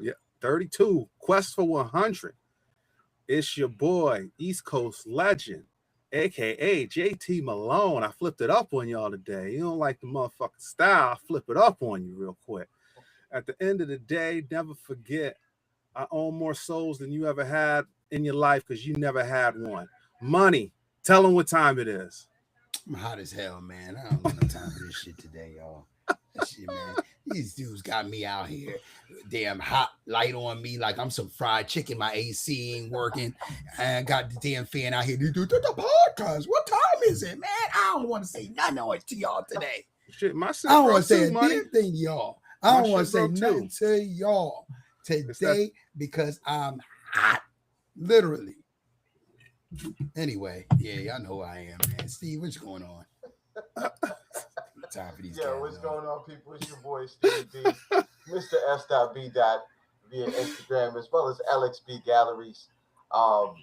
Yeah, 32. Quest for 100. It's your boy, East Coast legend, aka JT Malone. I flipped it up on y'all today. You don't like the motherfucking style, I flip it up on you real quick. At the end of the day, never forget I own more souls than you ever had in your life because you never had one. Money, tell them what time it is. I'm hot as hell, man. I don't got no time for this shit today, y'all. That shit, man. These dudes got me out here, damn hot light on me like I'm some fried chicken. My AC ain't working. I got the damn fan out here. Do the podcast. What time is it, man? I don't want to say nothing on it to y'all today. Shit, my shit I don't broke want to say too, a money. damn thing to y'all. I My don't want shit to say broke nothing too. to y'all It's that today because I'm hot, literally. Anyway, yeah, y'all know who I am, man. Steve, what's going on? Time for these guys. Yo, what's man. going on, people? It's your boy Steve B, Mr. S.B. via Instagram as well as LXB Galleries. Art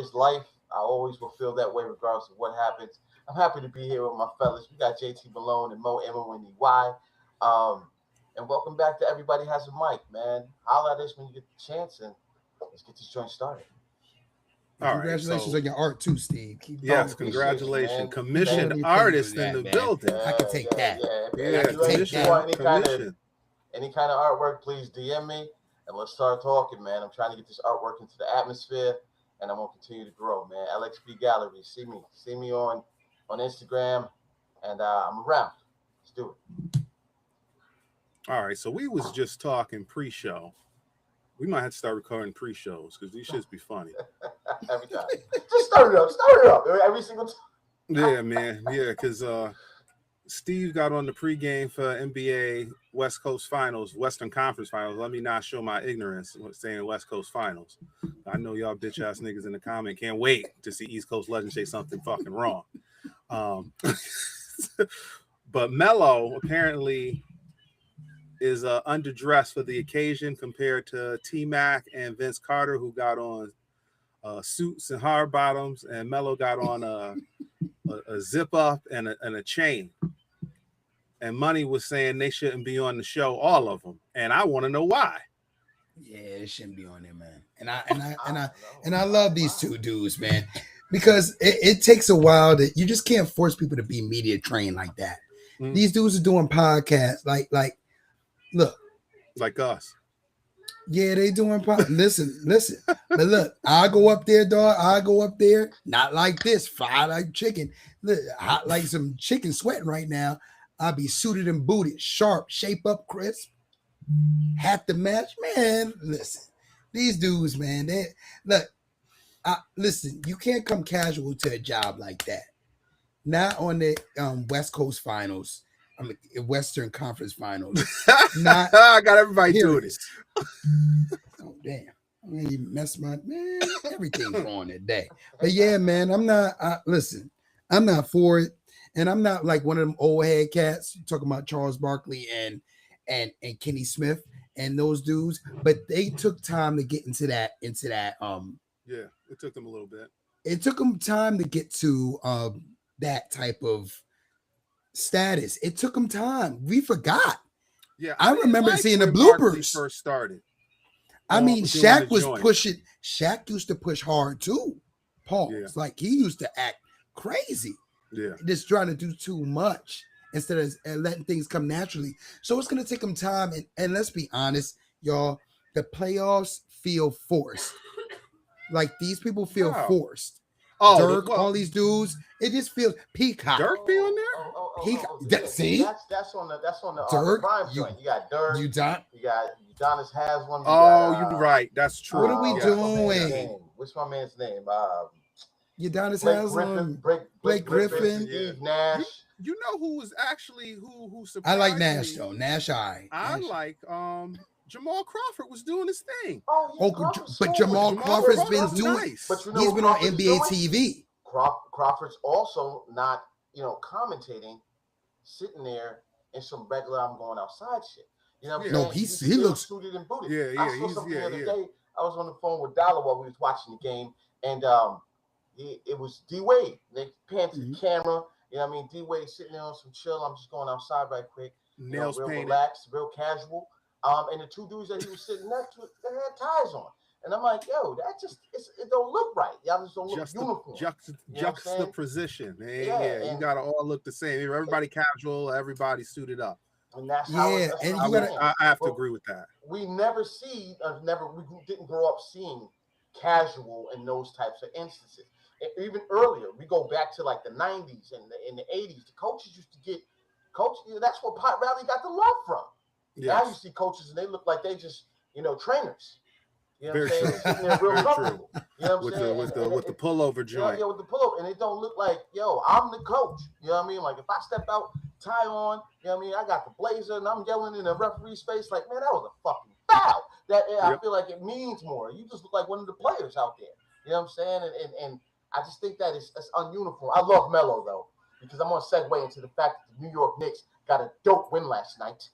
is life. I always will feel that way regardless of what happens. I'm happy to be here with my fellas. We got JT Malone and Mo MONEY. And welcome back to Everybody Has a Mic, man. Holla at us when you get the chance, and let's get this joint started. All right, Congratulations so on your art too, Steve. Keep yes, appreciate you, congratulations. man. Commissioned Thank you. artist Thank in you the for that, building. I can take that. Yeah, If you commission, want any kind commission. of artwork, please DM me and let's start talking, man. I'm trying to get this artwork into the atmosphere, and I'm gonna continue to grow, man. LXB Gallery, see me on Instagram, and I'm around. Let's do it. All right, so we was just talking pre-show. We might have to start recording pre-shows because these shits be funny. Every time, just start it up every single time. Yeah, man. Yeah, because Steve got on the pregame for NBA West Coast Finals, Western Conference Finals. Let me not show my ignorance saying West Coast Finals. I know y'all bitch ass niggas in the comment can't wait to see East Coast Legend say something fucking wrong. But Melo apparently is underdressed for the occasion compared to T-Mac and Vince Carter, who got on suits and hard bottoms, and Melo got on a zip up and a chain. And Money was saying they shouldn't be on the show, all of them, and I want to know why. Yeah, it shouldn't be on there, man. And I love these two dudes, man, because it takes a while that you just can't force people to be media trained like that. Mm. These dudes are doing podcasts, like look, like us. Yeah, they doing listen. But look, I go up there, dog. I go up there, not like this, fried like chicken. Look, hot like some chicken sweating right now. I'll be suited and booted, sharp, shape up, crisp, hat to match. Man, listen, these dudes, man, they look. Listen, you can't come casual to a job like that. Not on the West Coast Finals. I mean, Western Conference Finals. Not I got everybody doing it. Oh damn! I mean, you messed my man. Everything's wrong today. But yeah, man, I'm not. Listen, I'm not for it, and I'm not like one of them old head cats talking about Charles Barkley and Kenny Smith and those dudes. But they took time to get into that. Yeah, it took them a little bit. It took them time to get to that type of status. It took them time. We forgot. Yeah, I remember seeing the bloopers first started. I mean, Shaq was pushing. Shaq used to push hard too. Pause. Yeah. Like he used to act crazy. Yeah. Just trying to do too much instead of letting things come naturally. So it's gonna take them time. And let's be honest, y'all. The playoffs feel forced. Like these people feel forced. Oh, Dirk, all these dudes. It just feels Peacock. Dirk be on there? Peacock. See, that's on the Dirk. Prime joint. You got Dirk. You got Udonis Haslam. You're right. That's true. What are we doing? What's my man's name? Udonis Haslam. Blake Griffin. Steve Nash. You know who was actually who surprised I like Nash me? though. Nash, I like Jamal Crawford was doing his thing. But Jamal Crawford's been doing. Nice. But he's been on NBA TV. Crawford's also not, commentating, sitting there in some regular I'm going outside shit. You know what I'm saying? No, he looks suited and booted. Yeah, I saw something the other day. I was on the phone with Dollar while we was watching the game, and it was D Wade. They panned to the camera. You know what I mean? D Wade sitting there on some chill. I'm just going outside right quick. Nails real painted. relaxed, real casual. And the two dudes that he was sitting next to, they had ties on. And I'm like, yo, that just it don't look right. Y'all just don't look uniform. Juxtaposition. Yeah, you gotta all look the same. Everybody casual, everybody suited up. And that's how. Yeah, that's and how you gotta. I have to agree with that. We never see, we didn't grow up seeing casual in those types of instances. And even earlier, we go back to like the 90s and in the 80s. The coaches used to get that's where Pat Riley got the love from. Yes. Now you see coaches and they look like they just trainers. You know Very what I'm saying? true. Sitting there real Very comfortable. You know what I'm saying? With the pullover joint. Yeah, with the pullover, and it don't look like, yo, I'm the coach. You know what I mean? Like if I step out, tie on, you know what I mean? I got the blazer, and I'm yelling in the referee's face, like, man, that was a fucking foul. I feel like it means more. You just look like one of the players out there. You know what I'm saying? And I just think that it's ununiform. I love Melo though, because I'm gonna segue into the fact that the New York Knicks got a dope win last night.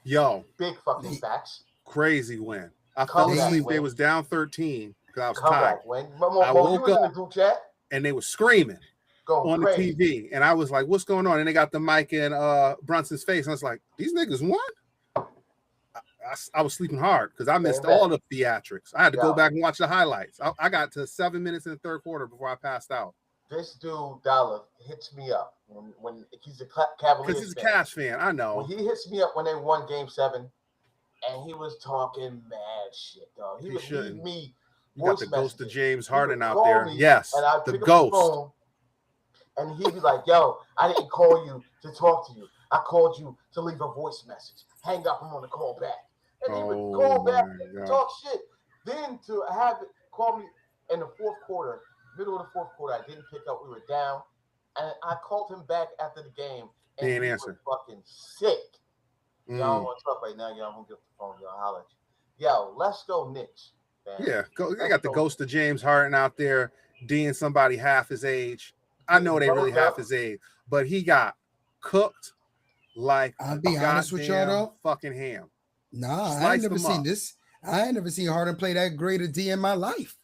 Yo, big fucking facts. Crazy win. I fell asleep. They was down 13 because I was tired. I woke up in the group chat and they were screaming on crazy. the TV, and I was like, "What's going on?" And they got the mic in Brunson's face, and I was like, "These niggas won." I was sleeping hard because I missed all the theatrics. I had to go back and watch the highlights. I got to 7 minutes in the third quarter before I passed out. This dude Dollar hits me up when he's a Cavaliers because he's a Cavs fan. I know. When he hits me up when they won Game 7, and he was talking mad shit, dog. He would leave me. You got the ghost of James Harden out there. Me, yes, and I'd the pick ghost. Up the phone, and he'd be like, "Yo, I didn't call you to talk to you. I called you to leave a voice message. Hang up. I'm on the call back." And he would call back and talk shit. Then to have it call me in the fourth quarter, middle of the fourth quarter, I didn't pick up. We were down, and I called him back after the game, and he was fucking sick. Y'all don't want to talk right now. Y'all won't get the phone. Y'all holler at you. Yo, let's go Knicks. Man. Yeah, they got the ghost of James Harden out there, D'ing somebody half his age. I know they really half his age, but he got cooked like I'll be honest with y'all though. Fucking ham. Nah, I ain't never seen this. I ain't never seen Harden play that great a D in my life.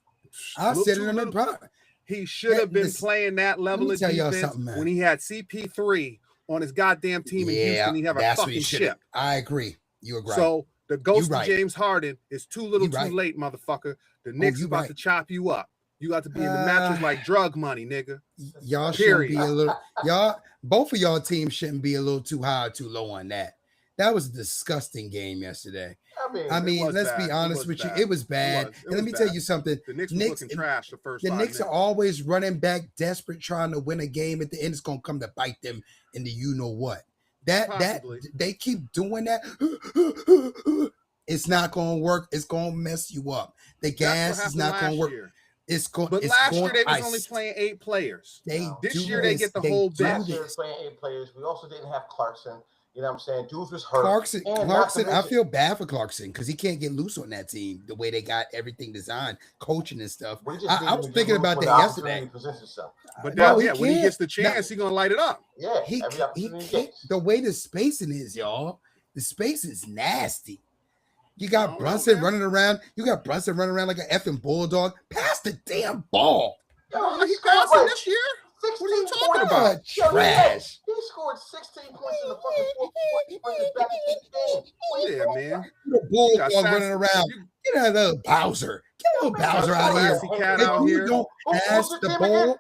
I said it in the pod. He should have been playing that level of defense when he had CP3 on his goddamn team in Houston. He have a fucking chip. I agree. You agree. So the ghost of James Harden is too little too late, motherfucker. The Knicks about to chop you up. You got to be in the matches like drug money, nigga. Y'all should be a little. Both of y'all teams shouldn't be a little too high or too low on that. That was a disgusting game yesterday. I mean, let's be honest with you. It was bad. And let me tell you something. The Knicks were looking trash the first 5 minutes. Knicks are always running back, desperate, trying to win a game. At the end, it's gonna come to bite them in the you know what. That they keep doing that. It's not gonna work. It's gonna mess you up. The gas is not gonna work. But last year they was only playing 8 players. This year they get the whole bench. Last year they were playing 8 players. We also didn't have Clarkson. You know what I'm saying? Dudes was hurt. Clarkson, I feel bad for Clarkson because he can't get loose on that team the way they got everything designed, coaching and stuff. I was thinking about that yesterday. But when he gets the chance, he's gonna light it up. Yeah, he can't. The way the spacing is, y'all, the space is nasty. You got Brunson running around. You got Brunson running around like an effing bulldog. Pass the damn ball. Yo, he passing this year. What are you talking about? Trash. He scored 16 points in the fucking fourth quarter. Yeah, man. The bulldog running around. Get out of the Bowser. Get a little Bowser out of here. If you don't pass the ball,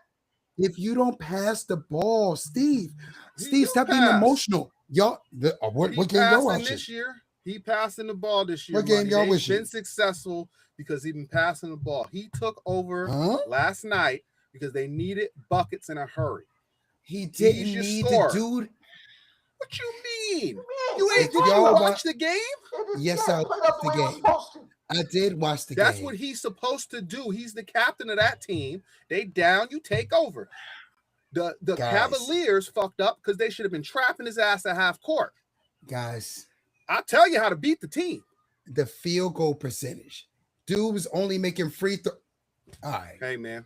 if you don't pass the ball, Steve, stop being emotional. Y'all, what game y'all watching this year? He passing the ball this year. What game y'all watching? Been successful because he been passing the ball. He took over last night because they needed buckets in a hurry. He didn't need the dude. What you mean? You ain't watch the game? Yes, I watched the game. I did watch the game. That's what he's supposed to do. He's the captain of that team. They down, you take over. The Cavaliers fucked up because they should have been trapping his ass at half court. Guys, I'll tell you how to beat the team. The field goal percentage. Dude was only making free throw. All right. Hey, man.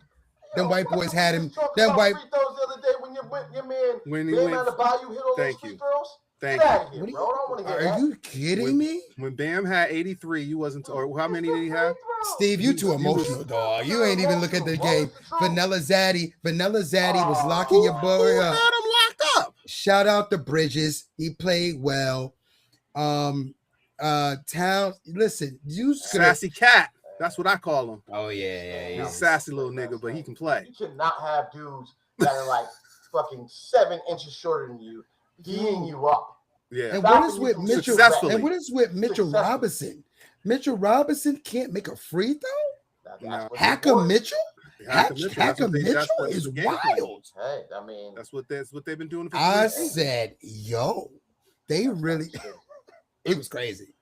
Them white boys had him. Them white. Free throws the other day when your man out of Bayou hit all those free throws. Thank you. Bro. I don't want to hear that. Are you kidding me? When Bam had 83, you wasn't. Or how many did he have? Steve, you too emotional, dog. You ain't even look at the game. Vanilla Zaddy was locking your boy up. Had him locked up. Shout out to Bridges. He played well. Towns. Listen, you Sassy cat. That's what I call him. Oh yeah. He's a sassy little nigga, but he can play. You cannot have dudes that are like fucking 7 inches shorter than you, heating you up. Yeah. And what is with Mitchell? Successfully. And what is with Mitchell Robinson? Mitchell Robinson can't make a free throw. No. Hacker Mitchell. Hacker Mitchell that's is the game plan. wild. Hey, I mean, That's what they've been doing. For I 3 seasons. said, yo, they really. It was crazy.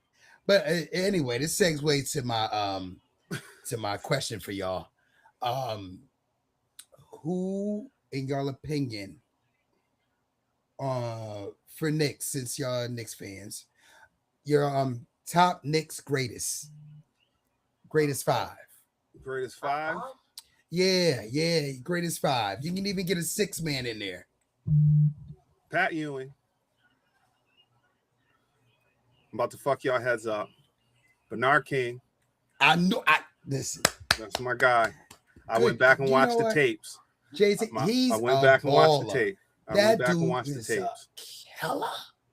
But anyway, this segues to my question for y'all. Who, in y'all opinion, for Knicks, since y'all are Knicks fans, your top Knicks greatest 5? Greatest 5. Yeah, greatest 5. You can even get a 6-man in there. Pat Ewing. I'm about to fuck y'all heads up. Bernard King. I know. Listen. That's my guy. I Good. went back and You watched know the what? tapes. Jason, I went back and watched the tape. I That went back dude and watched the is tapes a killer.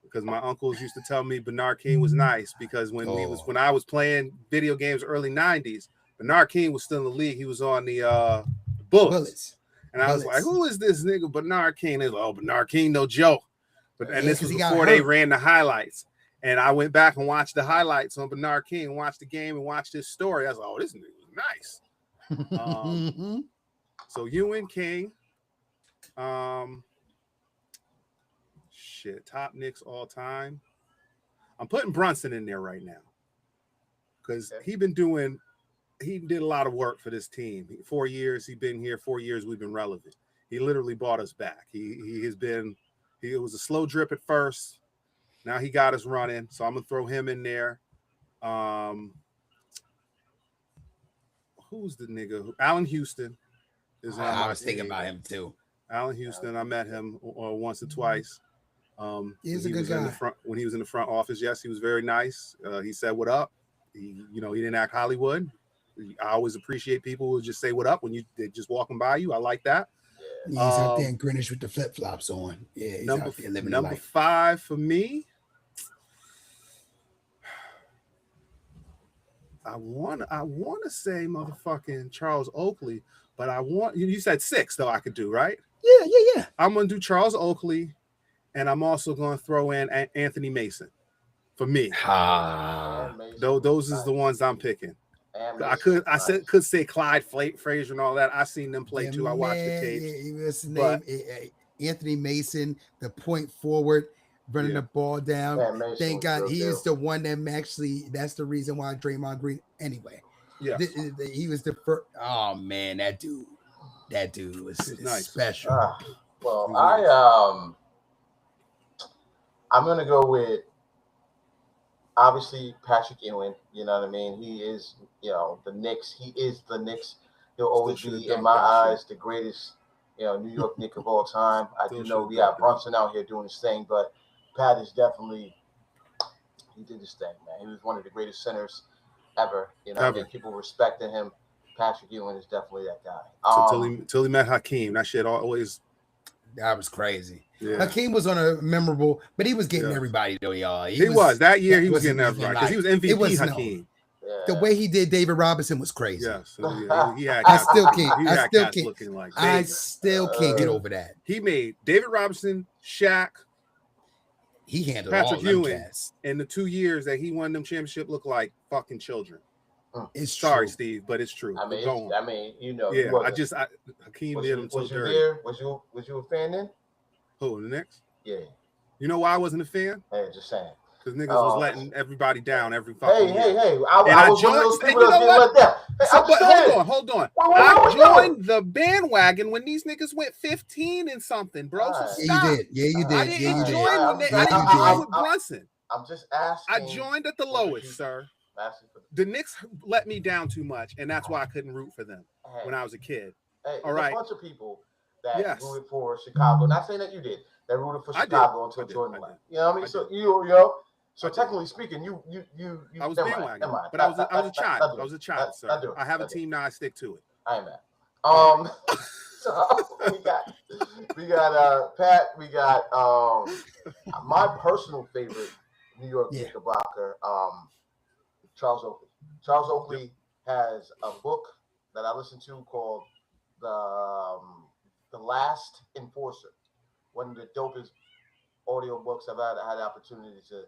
because my uncles used to tell me Bernard King was nice because when I was playing video games early 90s, Bernard King was still in the league. He was on the Bullets. And I was like, who is this nigga Bernard King? They was like, oh, Bernard King, no joke. And this was before they ran the highlights. And I went back and watched the highlights on Bernard King, watched the game and watched his story. I was like, oh, this nigga was nice. So Ewing, King, top Knicks all time. I'm putting Brunson in there right now because he did a lot of work for this team. 4 years he's been here. 4 years we've been relevant. He literally brought us back. It was a slow drip at first. Now he got us running. So I'm gonna throw him in there. Who's the nigga? Allen Houston is on I was thinking about him too. Allen Houston. I met him once or twice. He's a good guy. When he was in the front office, yes, he was very nice. He said what up. He didn't act Hollywood. I always appreciate people who just say what up when they're just walking by you. I like that. He's out there in Greenwich with the flip-flops on. Yeah, he's out there living number life. 5 for me. I want to say motherfucking Charles Oakley, but you said 6 though I could do, right? Yeah. I'm gonna do Charles Oakley, and I'm also gonna throw in Anthony Mason for me. Those is the ones I'm picking. I could say Clyde Frazier and all that. I seen them play too. I watched the tapes. Anthony Mason, the point forward, running the ball down. Thank God he is the one that that's the reason why Draymond Green. Anyway, he was the first. Oh man, that dude was nice. Special. I'm gonna go with obviously Patrick Ewing. You know what I mean? He is, the Knicks. He is the Knicks. He'll always be in my eyes the greatest, New York Knick of all time. I do know we got Brunson out here doing his thing, but Pat is definitely, he did his thing, man. He was one of the greatest centers ever. I mean, people respecting him. Patrick Ewing is definitely that guy. Till he met Hakeem, that shit always. That was crazy. Yeah. Hakeem was on a memorable, but he was getting everybody though, y'all. He was that year. He was getting everybody because he was MVP. Hakeem. The way he did David Robinson was crazy. Yes, he had I still can't. I David. still can't get over that. He made David Robinson, Shaq. He handled Patrick all them Ewing cats. in the 2 years that he won them championship look like fucking children. It's sorry, true. Steve, but it's true. Hakeem did him so dirty. Was you a fan then? Who, the Knicks? Yeah. You know why I wasn't a fan? Hey, just saying. Because niggas was letting everybody down every fucking year. Hey. I was one of those people that didn't let that. Hold on. I joined the bandwagon when these niggas went 15 and something, bro. So stop. You did. Yeah, you did. I didn't join I didn't join with Brunson. I'm just asking. I joined at the lowest, sir. The Knicks let me down too much, and that's why I couldn't root for them when I was a kid. Hey, all right. A bunch of people that rooted for Chicago. Not saying that you did. That rooted for Chicago until Jordan left. You know what I mean? So so technically speaking, you I was bandwagon, but I was a child. I was a child, sir. I have a team now. I stick to it. I am that. So we got Pat. We got my personal favorite New York Yeah. Knickerbocker, Charles Oakley. Charles Oakley has a book that I listen to called The Last Enforcer. One of the dopest audio books I've had the opportunity to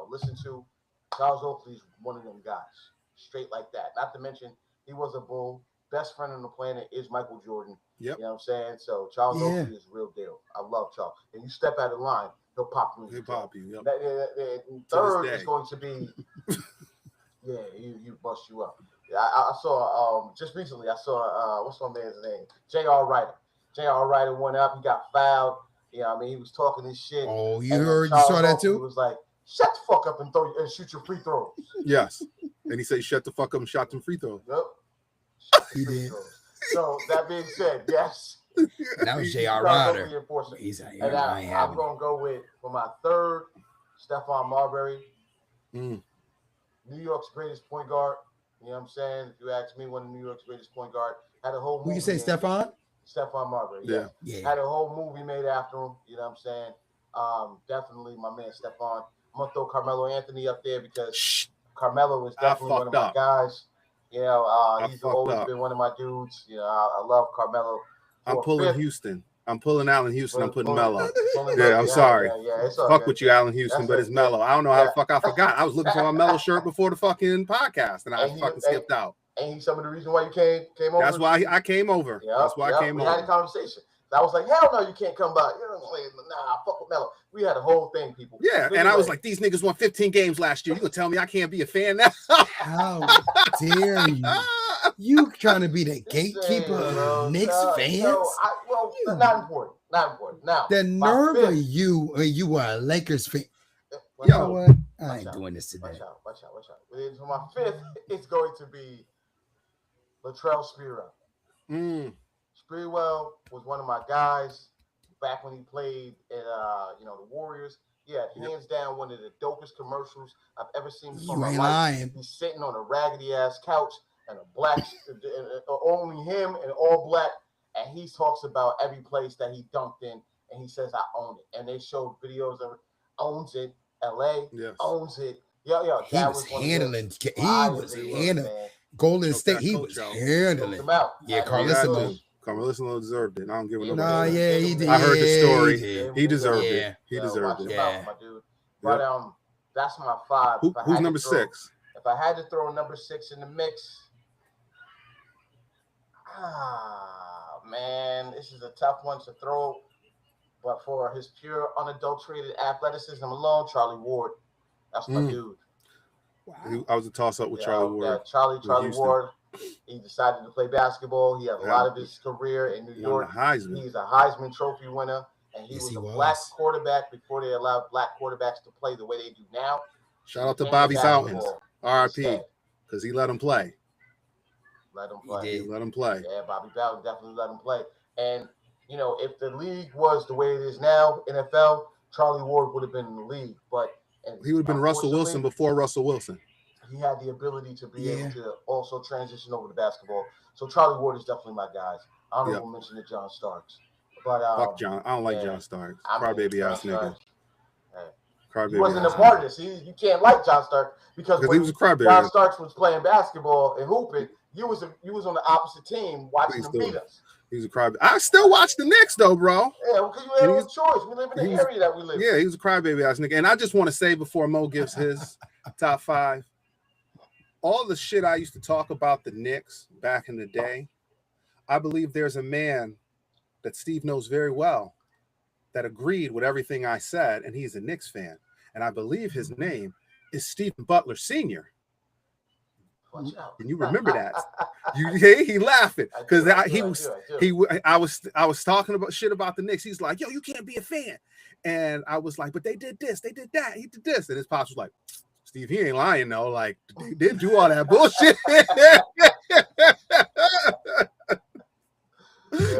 listen to. Charles Oakley's one of them guys, straight like that. Not to mention he was a Bull. Best friend on the planet is Michael Jordan. Yep. You know what I'm saying? So Charles Oakley is real deal. I love Charles. And you step out of line, he'll pop you in He'll the jaw. pop you. Yep. Third day. is going to be you bust you up. I saw just recently. I saw what's my man's name? J.R. Ryder. J.R. Ryder went up. He got fouled. You know, what I mean, he was talking his shit. Oh, you saw that too? He was like, "Shut the fuck up and shoot your free throws." Yes, and he said, "Shut the fuck up and shot them free throws." Yep. He did. So that being said, yes. That was J.R. Ryder. He's I'm gonna go with for my third, Stephon Marbury. New York's greatest point guard. You know what I'm saying? If you ask me, one of New York's greatest point guard, had a whole movie. Who you say, Stephon? Stephon Marbury. Yeah. Had a whole movie made after him. You know what I'm saying? Definitely my man Stephon. I'm gonna throw Carmelo Anthony up there because Carmelo is definitely one of my guys. You know, he's always been one of my dudes. You know, I love Carmelo. I'm pulling Houston. I'm pulling Allen Houston. I'm putting Melo. Yeah, I'm sorry. Fuck with you, Allen Houston, but it's Melo. I don't know how the fuck I forgot. I was looking for my Melo shirt before the fucking podcast, and I fucking skipped out. And he's some of the reason why you came over. That's why I came over. That's why I came over. We had a conversation. I was like, hell no, you can't come by. You know, nah, fuck with Melo. We had a whole thing, people. Yeah, anyway. And I was like, these niggas won 15 games last year. You gonna tell me I can't be a fan now? How dare you? You trying to be the gatekeeper of Knicks fans? Not important. Not important. Now, the nerve of you were a Lakers fan. You know what? I ain't doing this today. Watch out. For my fifth, it's going to be Latrell Sprewell. Sprewell was one of my guys back when he played at the Warriors. He had hands down one of the dopest commercials I've ever seen before. You ain't lying. He's sitting on a raggedy ass couch and a black, only him and all black, and he talks about every place that he dunked in, and he says, "I own it." And they showed videos of it. Owns it. LA owns it. Yeah. He was handling. He was handling. Golden State. He was handling. Yeah, Carmelo deserved it. I don't give a no. Nah, yeah, he did. I heard the story. He deserved it. He deserved it. Yeah, my dude. But that's my five. Who's number 6? If I had to throw number 6 in the mix, man, this is a tough one to throw. But for his pure, unadulterated athleticism alone, Charlie Ward. That's my dude. Wow. I was a toss-up with Charlie Ward. Yeah, Charlie Ward. He decided to play basketball. He had a lot of his career in New York. He's a Heisman Trophy winner, and he was a black quarterback before they allowed black quarterbacks to play the way they do now. Shout out to Bobby Fountains, RIP, because he let him play. He let him play. Yeah, Bobby Fountains definitely let him play. And if the league was the way it is now, NFL, Charlie Ward would have been in the league, but he would have been Russell Wilson before Russell Wilson. He had the ability to be able to also transition over to basketball. So Charlie Ward is definitely my guys. Honorable mention to John Starks. But fuck John. I don't like John Starks. Crybaby ass nigga. He wasn't a part of this. You can't like John Starks because when he was a crybaby. John Starks was playing basketball and hooping, you was on the opposite team watching them beat us. He was a crybaby. I still watch the Knicks though, bro. Yeah, because you had no choice. We live in the area that we live in. Yeah, he was a crybaby ass nigga. And I just want to say before Mo gives his top 5, all the shit I used to talk about the Knicks back in the day, I believe there's a man that Steve knows very well that agreed with everything I said, and he's a Knicks fan. And I believe his name is Stephen Butler Sr. Watch out. And you remember that? He laughing because I was talking about shit about the Knicks. He's like, yo, you can't be a fan. And I was like, but they did this, they did that, he did this. And his pops was like, Steve, he ain't lying though. Like, they didn't do all that bullshit.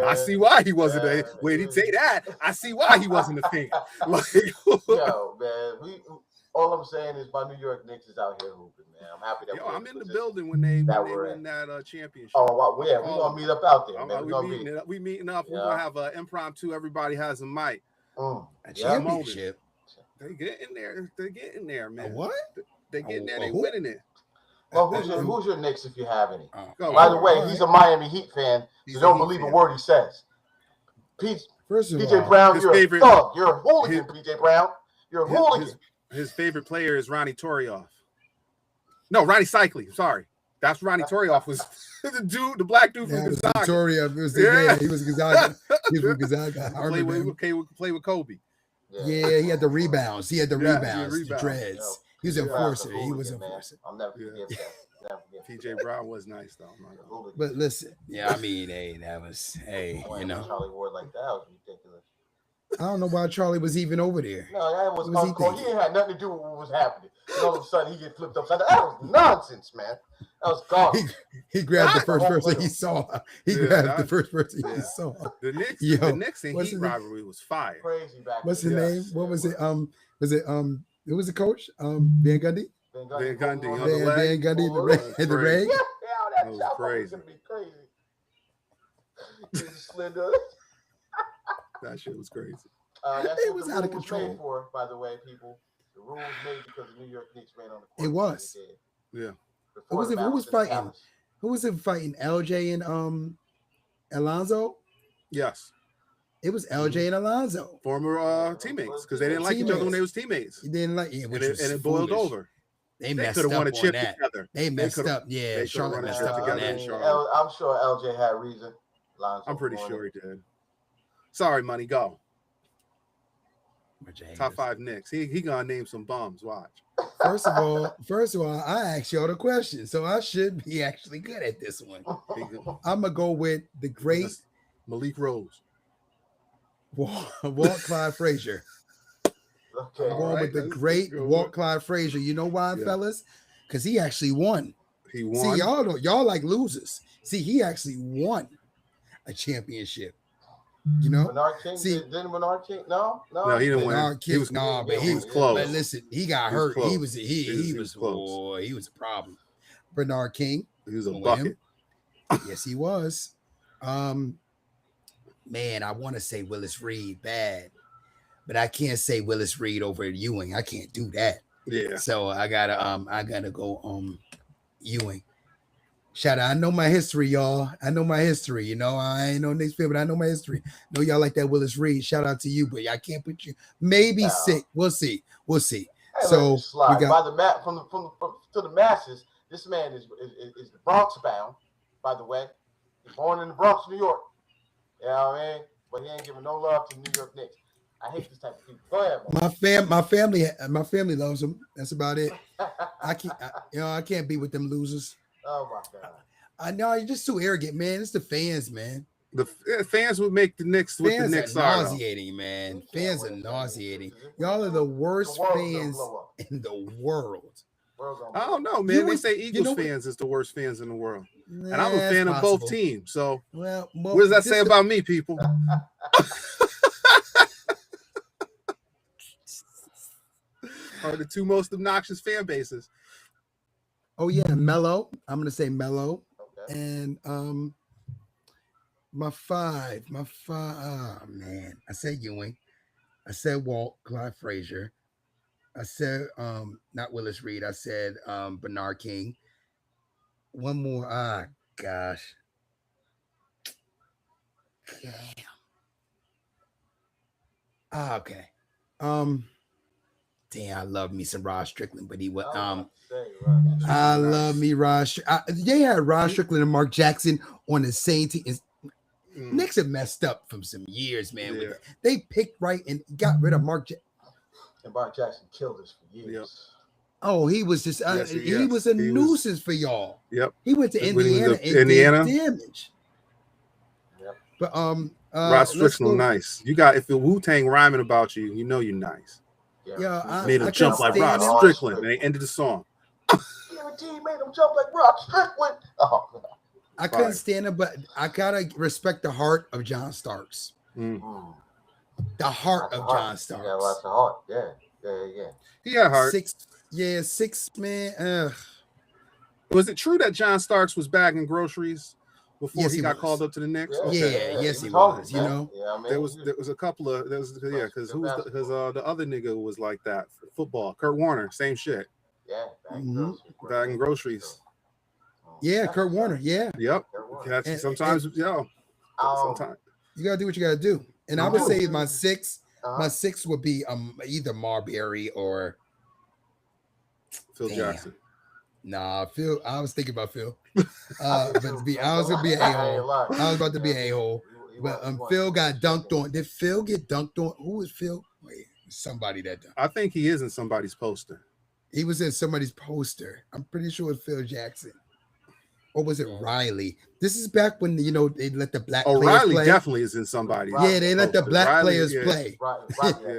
I see why he wasn't a wait, he'd say that. I see why he wasn't a fan. Like, yo, man, all I'm saying is my New York Knicks is out here hooping, man. I'm happy that I'm in the building when they win that championship. Oh, well, yeah, we're gonna meet up out there, man. We meeting up. We're gonna have an impromptu. Everybody has a mic. A championship. They getting there. They're getting there, man. What? They getting there. They Who? winning it. Well, who's your Knicks if you have any? Go. By the way, all he's right. a Miami Heat fan, He's so a don't Heat believe fan. a word he says. First of PJ all, Brown, his you're favorite- a thug. You're a hooligan, PJ Brown. You're a hooligan. His favorite player is Ronnie Torioff. No, Ronnie Cycli. Sorry. That's Ronnie Torioff was the black dude from that was Gonzaga. Victoria. It was Yeah. he was Gonzaga. He was from Gonzaga. I Play remember him. with Kobe. Yeah, he had the rebounds. He had the Yeah, rebounds, the rebounds. dreads. He was PJ Brown's enforcer. a He was hooligan, man. enforcer. I'll never Yeah. forget that. Never forget PJ Brown was nice though. that. Hooligan. But listen, yeah, I mean, that was, Playing with Charlie Ward like that was ridiculous. I don't know why Charlie was even over there. No, that was What was he uncalled. He thinking? had nothing to do with what was happening. And all of a sudden, he get flipped upside down. That was nonsense, man. That was garbage. He grabbed the Not first the whole person he player. saw. He Yeah, grabbed the that- first person he yeah. saw. The Knicks, Yo, the Knicks and what's Heat his name? rivalry was fire. Crazy back. What's then. his Yes. name? What was it? Who was the coach? Van Gundy? Van Van Gundy Gundy on on the the leg. Van Gundy, the Oh, reg. that was The crazy. reg. Yeah, that That was shot was crazy. gonna be crazy. He's slender. That shit was crazy. That's It what was the out of rule control. made for, by the way, people. The rule was made because the New York Knicks ran on the court. It was. They did. Yeah. Before was the it- who was Mavericks and the fighting? Palace. Who was it fighting? LJ and Alonzo? Yes. It was LJ and Alonzo. Former teammates because they didn't like each other when they was teammates. He didn't like it, And which it, was and it boiled foolish. over. They They messed could up have won a on chip that. together. They messed could've- up. Yeah, could've Charlotte won a messed chip up on together that. in Charlotte. I'm sure LJ had reason. Lonzo I'm pretty won sure it. he did. Sorry, money. Go. Which I Top hate. 5 Knicks. He gonna name some bums. Watch. First of all, I asked y'all the question, so I should be actually good at this one. I'm gonna go with the great Malik Rose. Walt Clyde Frazier. Okay. I'm going Alright, with the let's great go Walt with- Clyde Frazier. You know why, Yeah. fellas? Because he actually won. He See, won. y'all like losers. See, he actually won a championship. You know, Bernard King, See- didn't Bernard King? No, No, he didn't win. Bernard He King- was- nah, but he was he- close. But listen, he got He was hurt. close. He was He was close. boy, he was a problem. Bernard King, He was a With bucket. him. yes, he was. Man, I want to say Willis Reed bad, but I can't say Willis Reed over Ewing. I can't do that. Yeah. So I gotta go Ewing. Shout out. I know my history, y'all. I know my history. You know, I ain't no Knicks fan, but I know my history. Know y'all like that Willis Reed. Shout out to you, but I can't put you. Maybe No. 6. We'll see. We'll see. Hey, So, let me slide. we got- By the mat from to the masses. This man is the Bronx bound. By the way, he's born in the Bronx, New York. You know what I mean? But he ain't giving no love to New York Knicks. I hate this type of people. Go ahead, man. My family loves him. That's about it. I can't be with them losers. Oh my God. I know you're just too arrogant, man. It's the fans, man. The fans would make the Knicks what the Fans Knicks are are. though. nauseating, man. We can't Fans are win. nauseating. Y'all are the worst The world's gonna fans blow up. in the world. World's gonna I blow don't up. know, man. You They would- say you Eagles know what- fans is the worst fans in the world. And And I'm a fan of both teams. So Well, what does that say about me, people? Are the 2 most obnoxious fan bases. Oh yeah, Mello. I'm gonna say Mello. Okay. And my five. Oh man, I said Ewing. I said Walt Clyde Frazier. I said not Willis Reed. I said Bernard King. One more. Ah, gosh. Damn. Ah, okay. Damn, I love me some Rod Strickland, but he was I was about to say, right. I love me Rod. They had Rod Strickland and Mark Jackson on the same team. Mm. Knicks have messed up from some years, man. with Yeah. that. They picked right and got rid of Mark. And Mark Jackson killed us for years. Yep. Oh, he was just Yes, he yes. was a He was- nuisance for y'all. Yep. He went to When he was Indiana at and Indiana? did damage. Yep. But Rod let's Strickland, go- nice. You got if the Wu-Tang rhyming about you, you know you're nice. Yeah, I Made him couldn't jump like stand Rod him. Strickland, and they ended the song. T made him jump like Rod Strickland. Oh, God. I couldn't Fire. stand him, but I gotta respect the heart of John Starks. Mm. Mm. The heart Lots of heart. John Yeah, Starks. lots of heart. Yeah. He had heart. 6 man. Was it true that John Starks was bagging groceries before Yes, he he got was. called up to the Knicks? Yeah, Okay. Yeah, yes, he hungry, was, you man. know. Yeah, I mean, There was a couple of because who was because the other nigga was like that for football. Kurt Warner, same shit. yeah, Mhm. Bagging groceries. Yeah, That's Kurt what's Warner. up. Yeah. Yep. Kurt Warner. That's sometimes Um, sometimes You gotta do what you gotta do. And I You would do. say my six uh-huh. would be either Marbury or Phil damn. Jackson. Nah, Phil. I was thinking about Phil. I did But too. to be I ain't I was gonna be an I ain't a-hole. lying. I was about to be Yeah, an a-hole. he But won Phil some got dunked on. championships. Did Phil get dunked on? Who was Phil? Wait, somebody that dunked. I think he is in somebody's poster. He was in somebody's poster. I'm pretty sure it's Phil Jackson. Or was it Riley? This is back when they let the black players Riley play. definitely is in somebody's. Yeah, they let the poster. black Riley, players yeah. play. Riley,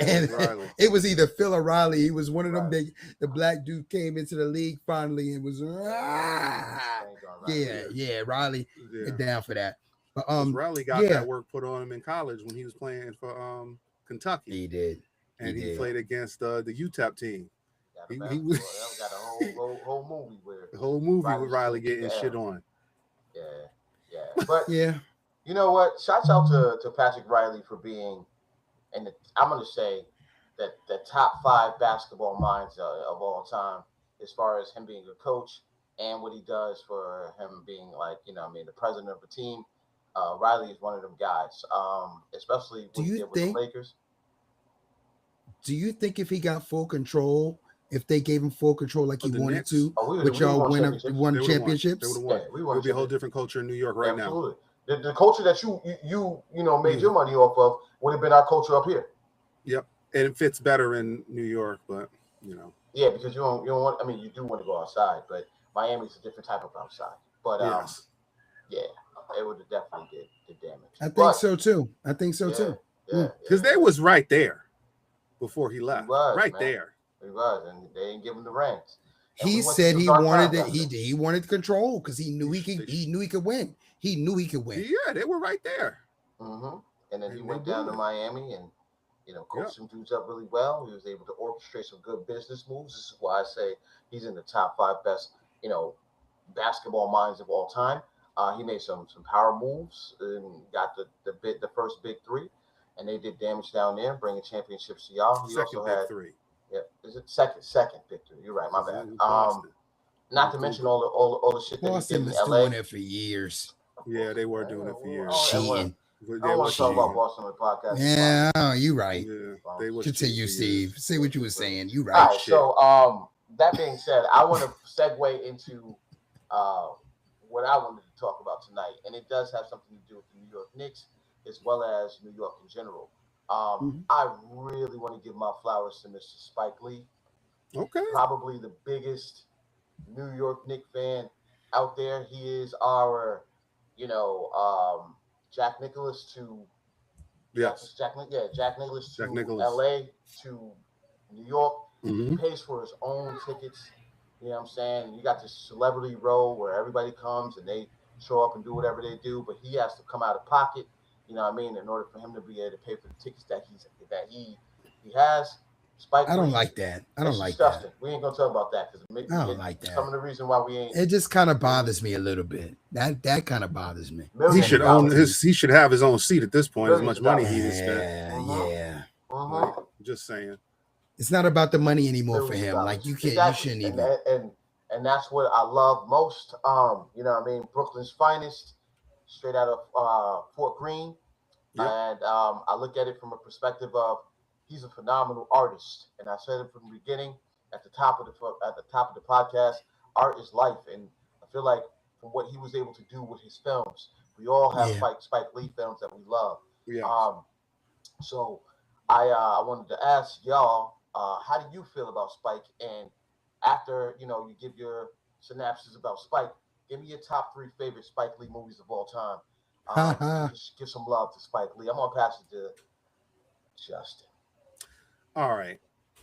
And Riley. it was either Phil or Riley. He was one of them. Right. The black dude came into the league finally and was yeah. Riley Yeah. get down for that. But 'Cause Riley got yeah. that work put on him in college when he was playing for Kentucky. He did. And he did. played against the UTEP team. He got a whole movie where The whole movie Riley's with Riley taking getting the shit L. on. Yeah. But Yeah. you know what? Shouts out to Patrick Riley for being, and I'm gonna say that the top 5 basketball minds of all time, as far as him being a coach and what he does for him being the president of the team. Riley is one of them guys, especially what he did with the Lakers. Do you think if he got full control, if they gave him full control like he wanted Knicks? to, would y'all won championships? They would have won. It would be a whole different culture in New York right now. The culture that you made your money off of would have been our culture up here. Yep, and it fits better in New York, but Yeah, because you don't want. I mean, you do want to go outside, but Miami's a different type of outside. But yeah, it would have definitely did damage. I think so too. Yeah, because they was right there before he left. He there. He was, and they didn't give him the reins. He said he wanted it. He wanted control because he knew he could win. He knew he could win. Yeah, they were right there. Mm-hmm. And then he went down to Miami and coached some dudes up really well. He was able to orchestrate some good business moves. This is why I say he's in the top 5 best basketball minds of all time. He made some power moves and got the first big 3, and they did damage down there, bringing championships to y'all. He second also big had 3. Yeah, is it second victory? You're right, my bad. Not to mention all the shit that Boston he did was in LA. doing it for years. Yeah, they were doing it for years. Cheating. I don't want to talk about Boston on the podcast. Yeah, you right. Yeah, they was continue, Steve. Say what you were saying. You right. All right. So, that being said, I want to segue into what I wanted to talk about tonight, and it does have something to do with the New York Knicks as well as New York in general. I really want to give my flowers to Mr. Spike Lee. Okay. Probably the biggest New York Knicks fan out there. He is our, Jack Nicklaus to Jack Nicklaus to LA to New York. Mm-hmm. He pays for his own tickets. You know what I'm saying? You got this celebrity row where everybody comes and they show up and do whatever they do, but he has to come out of pocket. You know what I mean? In order for him to be able to pay for the tickets that he has. Spike I don't Lee, like that. I don't like disgusting. that. We ain't gonna talk about that because I don't like that. Some of the reason why we ain't. It just kind of bothers me a little bit. That kind of bothers me. He should he should have his own seat at this point. As much money he has spent. Yeah. Like, just saying. It's not about the money anymore for him. Like you can't. Exactly. You shouldn't even. And that's what I love most. You know what I mean? Brooklyn's finest, straight out of Fort Greene. Yep. And I look at it from a perspective of he's a phenomenal artist, and I said it from the beginning at the top of the podcast. Art is life, and I feel like from what he was able to do with his films, we all have Spike Lee films that we love. Yeah. So I wanted to ask y'all, how do you feel about Spike? And after you give your synopsis about Spike, give me your top 3 favorite Spike Lee movies of all time. Just give some love to Spike Lee. I'm gonna pass it to Justin. All right,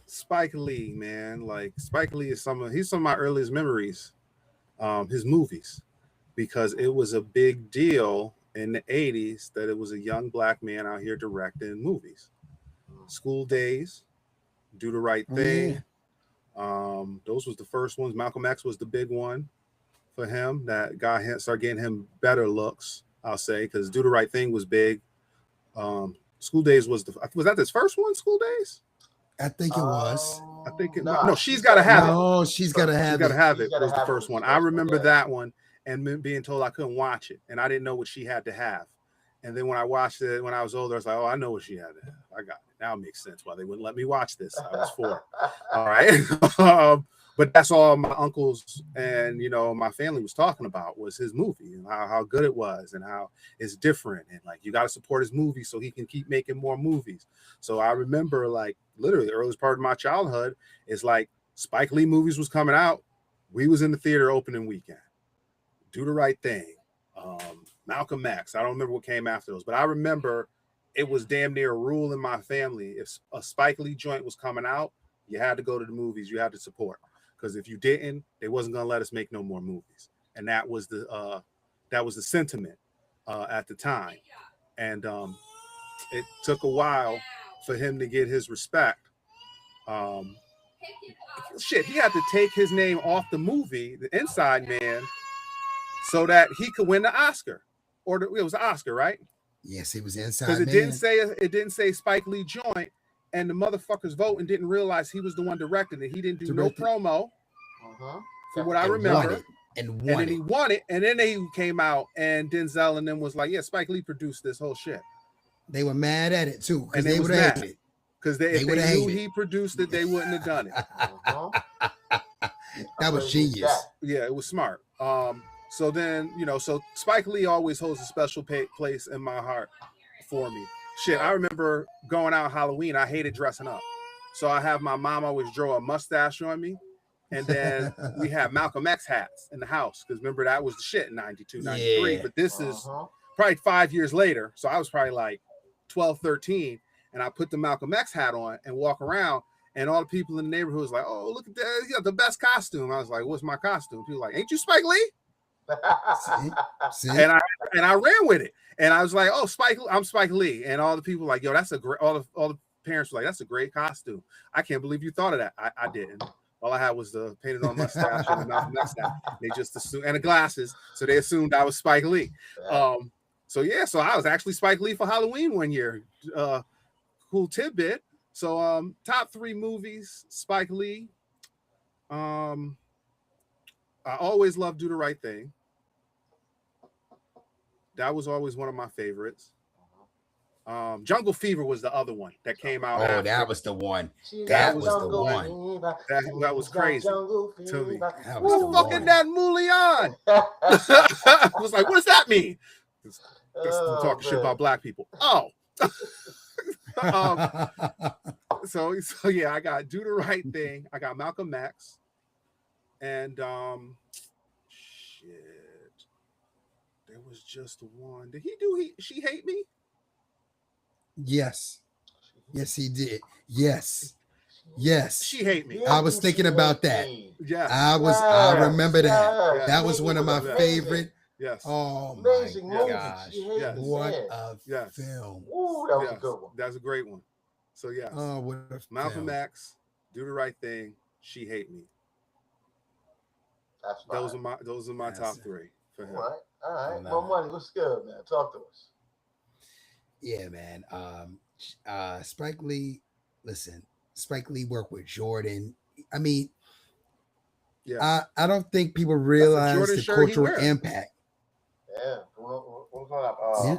Spike Lee, man. Like Spike Lee is he's some of my earliest memories, his movies, because it was a big deal in the 80s that it was a young black man out here directing movies. School Days, Do the Right Thing. Those was the first ones. Malcolm X was the big one. for him that got him start getting him better looks. I'll say because Do the Right Thing was big. School Days was that his first one? School Days? I think it was. I think it Nah, no. She's Gotta Have It. No, She's Gotta She's Have Gotta It. Have She's It Gotta was the Have It first was one. the I first one, remember yeah. that one and being told I couldn't watch it, and I didn't know what she had to have. And then when I watched it when I was older, I was like, oh, I know what she had to have. I got it. Now it makes sense why they wouldn't let me watch this. I was 4. All right. But that's all my uncles and my family was talking about was his movie and how good it was and how it's different and like you got to support his movie so he can keep making more movies. So I remember like literally the earliest part of my childhood is like Spike Lee movies was coming out. We was in the theater opening weekend. Do the Right Thing. Malcolm X. I don't remember what came after those, but I remember it was damn near a rule in my family. If a Spike Lee joint was coming out, you had to go to the movies. You had to support. Because if you didn't, they wasn't gonna let us make no more movies, and that was the sentiment at the time, and it took a while for him to get his respect. He had to take his name off the movie, The Inside Man, so that he could win the Oscar, it was the Oscar, right? Yes, it was Inside Because Man. it didn't say Spike Lee joint. And the motherfuckers vote and didn't realize he was the one directing it. He didn't do no promo, from what I remember. And then he won it. And then they came out and Denzel and them was like, yeah, Spike Lee produced this whole shit. They were mad at it too. And they would have hated it. Because if they knew he produced it, they wouldn't have done it. That was genius. Yeah, it was smart. So then, so Spike Lee always holds a special place in my heart for me. Shit, I remember going out Halloween. I hated dressing up. So I have my mom always draw a mustache on me. And then we have Malcolm X hats in the house. Because remember, that was the shit in 92, 93. Yeah. But this is probably 5 years later. So I was probably like 12, 13. And I put the Malcolm X hat on and walk around. And all the people in the neighborhood was like, oh, look at that. You got the best costume. I was like, what's my costume? People were like, ain't you Spike Lee? See? And I ran with it. And I was like, oh, I'm Spike Lee. And all the people were like, yo, that's a great, all the parents were like, that's a great costume. I can't believe you thought of that. I didn't. All I had was the painted on mustache and the Malcolm X hat. They just assumed, and the glasses. So they assumed I was Spike Lee. So I was actually Spike Lee for Halloween one year. Cool tidbit. So top 3 movies, Spike Lee. I always loved Do the Right Thing. That was always one of my favorites. Jungle Fever was the other one that came out. Oh, that was the one. That was the one. That was crazy to me. What the fuck is that Mulian? I was like, what does that mean? Talking shit about black people. Oh. So yeah, I got Do the Right Thing. I got Malcolm X. And shit. There was just one. Did he do She Hate Me? Yes, he did. Yes. She Hate Me. I was thinking about that. Yes. I remember that. That was one of my favorite. Yes. Oh amazing my gosh. Yes. What a film. Ooh, that was a good one. That's a great one. So yes. Oh, what a Malcolm X, Do the Right Thing, She Hate Me. That's fine. Those are my top 3 for him. All right. Well, money, what's good, man? Talk to us. Yeah, man. Spike Lee. Listen, Spike Lee worked with Jordan. I mean, I don't think people realize the cultural impact. Yeah. What's going on?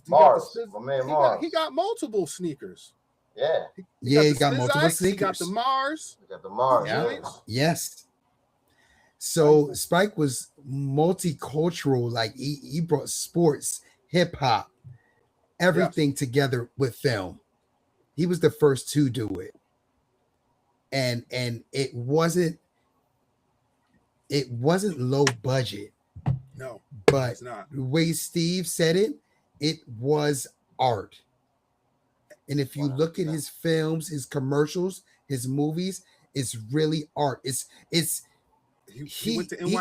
Mars. My man Mars. He got multiple sneakers. Yeah. He got multiple sneakers. He got the Mars. Joints. Yes. So Spike was multicultural. Like he brought sports, hip hop, everything together with film. He was the first to do it. And it wasn't low budget. No, but it's not. The way Steve said it was art. And if you look at his films, his commercials, his movies, it's really art. He went to NYU. He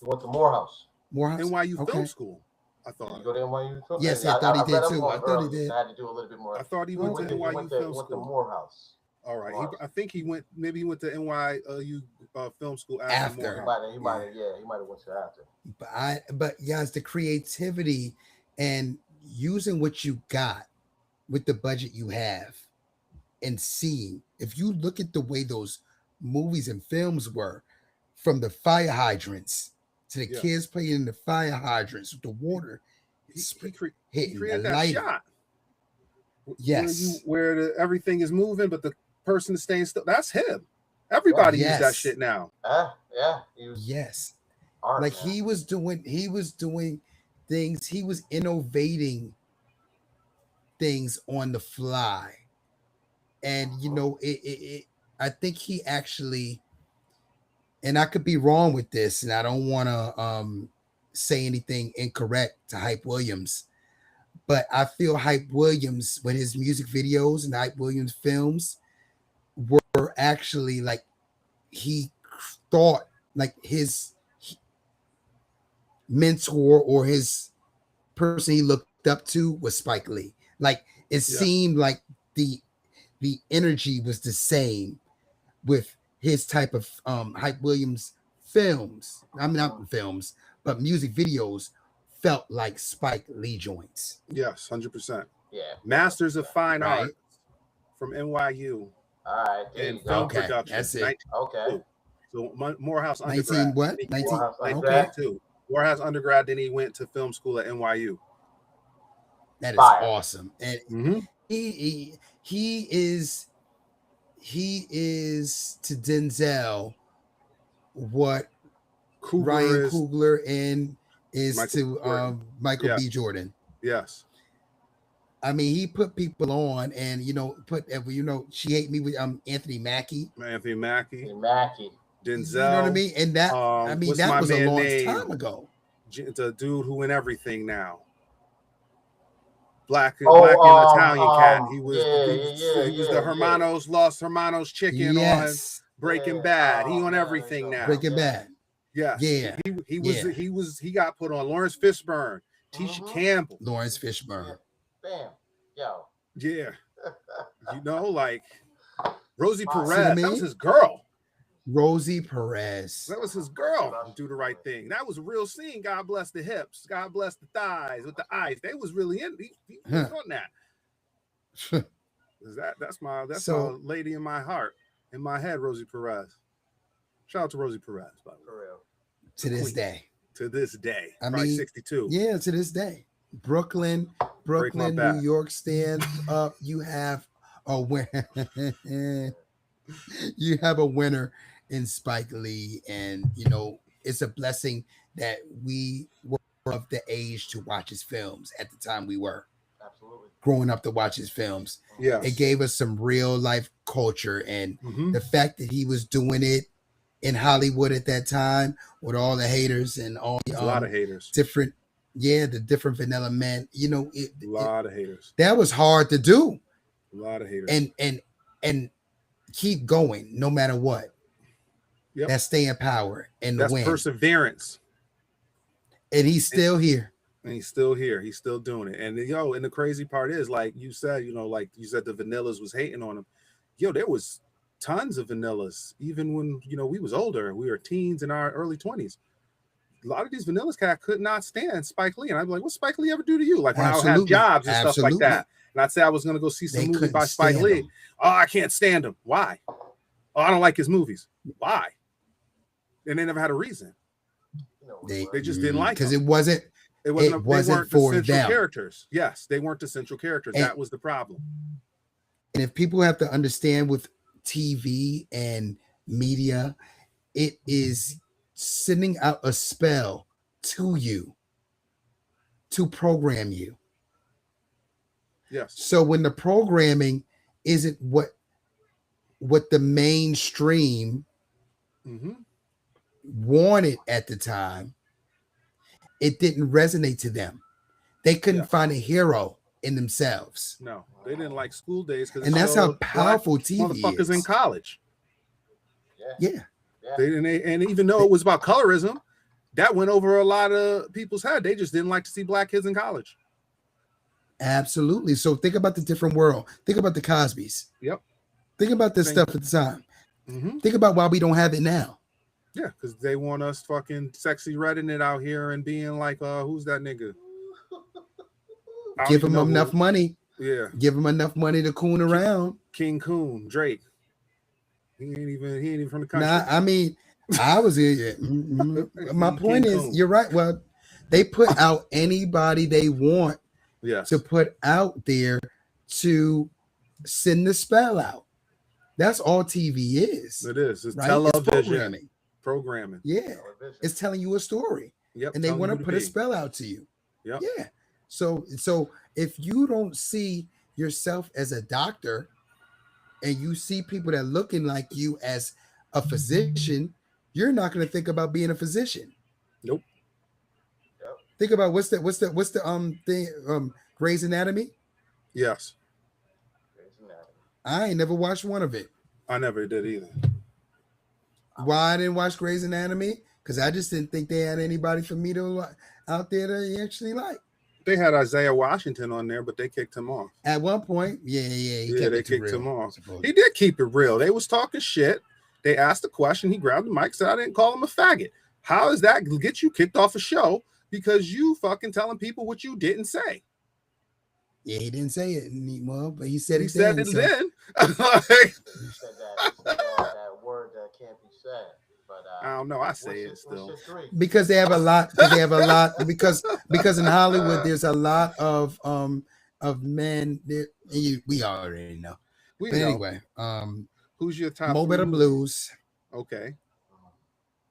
went to Morehouse. NYU Film School. I thought. Did you go to NYU Film? Yes, I thought he did too. I thought he did. I had to do a little bit more. I thought he went to NYU Film School. Went to Morehouse. All right. I think he went. Maybe he went to NYU film school After. He Morehouse. might have went to after. But yes, the creativity and using what you got with the budget you have and seeing, if you look at the way those movies and films were, from the fire hydrants to the Yeah. kids playing in the fire hydrants with the water He hitting the created that light. shot. Yes. Where everything is moving, but the person is staying still. That's him. Everybody uses that Yes. shit now. Yeah. He was Yes. art, Like man. he was doing things, he was innovating things on the fly. And you know, I think he actually, and I could be wrong with this, and I don't want to say anything incorrect to Hype Williams, but I feel Hype Williams, with his music videos and Hype Williams films, were actually like, he thought like his mentor or his person he looked up to was Spike Lee. Like it seemed like the energy was the same with his type of Hype Williams films. I mean, not films, but music videos felt like Spike Lee joints. Yes, 100%. Yeah. Masters of Fine Right. Art from NYU All right. There in you film go. Okay, production. that's it. 1992. Okay. So Morehouse 19 undergrad. what? 19 Morehouse okay. undergrad. 1992. Morehouse undergrad, then he went to film school at NYU. That is Fire. awesome. And Mm-hmm. he is to Denzel what Ryan Coogler and is Michael to Jordan. Michael Yeah. B. Jordan. Yes. I mean, he put people on, and She Hate Me with Anthony Mackie. Anthony Mackie, Hey, Mackie. Denzel. You know what I mean? And that what's that my was a man long name? time ago. The dude who in everything now. Black and Oh, Italian cat. He was yeah. the Hermanos Los Hermanos chicken Yes, on Breaking Yeah. Bad. He Oh, on man, everything so- now. Breaking Bad. Yes. Yeah. He got put on. Lawrence Fishburne, Tisha Mhm. Campbell. Lawrence Fishburne. Bam. Yo. Yeah. Like Rosie Wow. Perez. See what I That was mean? his girl. Rosie Perez. That was his girl. Do the right thing. That was a real scene. God bless the hips. God bless the thighs with the eyes. They was really in. He was on that. That's my lady in my heart, in my head. Rosie Perez. Shout out to Rosie Perez, by the way. For real. To this Queen. day. To this day, I probably mean, 62. Yeah, to this day. Brooklyn, back. New York stands up. You have a winner. You have a winner in Spike Lee, and it's a blessing that we were of the age to watch his films at the time we were Absolutely. growing up to watch his films. Yeah. It gave us some real life culture, and Mhm. the fact that he was doing it in Hollywood at that time with all the haters and all There's a lot of haters. the different vanilla men, A lot of haters. that was hard to do, A lot of haters. and keep going no matter what. Yep. That's stay in power and That's win. perseverance. And he's still here. And he's still here. He's still doing it. And and the crazy part is, like you said, the Vanillas was hating on him. There was tons of Vanillas, even when we was older. We were teens in our early 20s. A lot of these Vanillas cat could not stand Spike Lee. And I'd be like, what Spike Lee ever do to you? Like when I would have Absolutely. jobs and stuff like Absolutely. that. And I'd say I was gonna go see some They movie couldn't by Spike stand Lee. him. Oh, I can't stand him. Why? Oh, I don't like his movies. Why? And they never had a reason. They just didn't like because him. it wasn't They wasn't weren't for the central them. characters. Yes, they weren't the central characters. And- That was the problem. And if people have to understand with TV and media, it is sending out a spell to you to program you. Yes. So when the programming isn't what the mainstream Mm-hmm. wanted at the time, it didn't resonate to them. They couldn't Yeah. find a hero in themselves. No, they didn't like school days because And that's how powerful TV motherfuckers is. in college. Yeah. And even though it was about colorism, that went over a lot of people's head. They just didn't like to see black kids in college. Absolutely. So think about the different world. Think about the Cosbys. Yep. Think about this Think- stuff at the time. Mm-hmm. Think about why we don't have it now. Yeah, because they want us fucking sexy redding it out here and being like, who's that nigga? I don't Give even him know enough who. money. Yeah, Give him enough money to coon around. King Coon, Drake. He ain't even from the country. Nah, I mean, I was here. My point King is, Coon. you're right. Well, they put out anybody they want Yes, to put out there to send the spell out. That's all TV is, it is. It's right? It's television programming. programming. Yeah, Television. it's telling you a story, Yep, and they telling want you to who put a be. spell out to you. Yep. Yeah. So if you don't see yourself as a doctor, and you see people that looking like you as a physician, you're not going to think about being a physician. Nope. Yep. Think about what's the thing Grey's Anatomy. Yes, Grey's Anatomy. I ain't never watched one of it. I never did either. Why I didn't watch Grey's Anatomy? Because I just didn't think they had anybody for me to out there to actually like. They had Isaiah Washington on there, but they kicked him off. At one point, he kept They it too kicked real, him off. supposedly. He did keep it real. They was talking shit. They asked a question. He grabbed the mic, said, "I didn't call him a faggot." How does that get you kicked off a show because you fucking telling people what you didn't say? Yeah, he didn't say it well, but he said He it said then. it So. then. You said that word that can't be said. But I don't know. I say it what's still. your three? Because they have a lot. Because in Hollywood there's a lot of men. We already know. We But know. anyway, Who's your top? Mo three Better movies? Blues. Okay.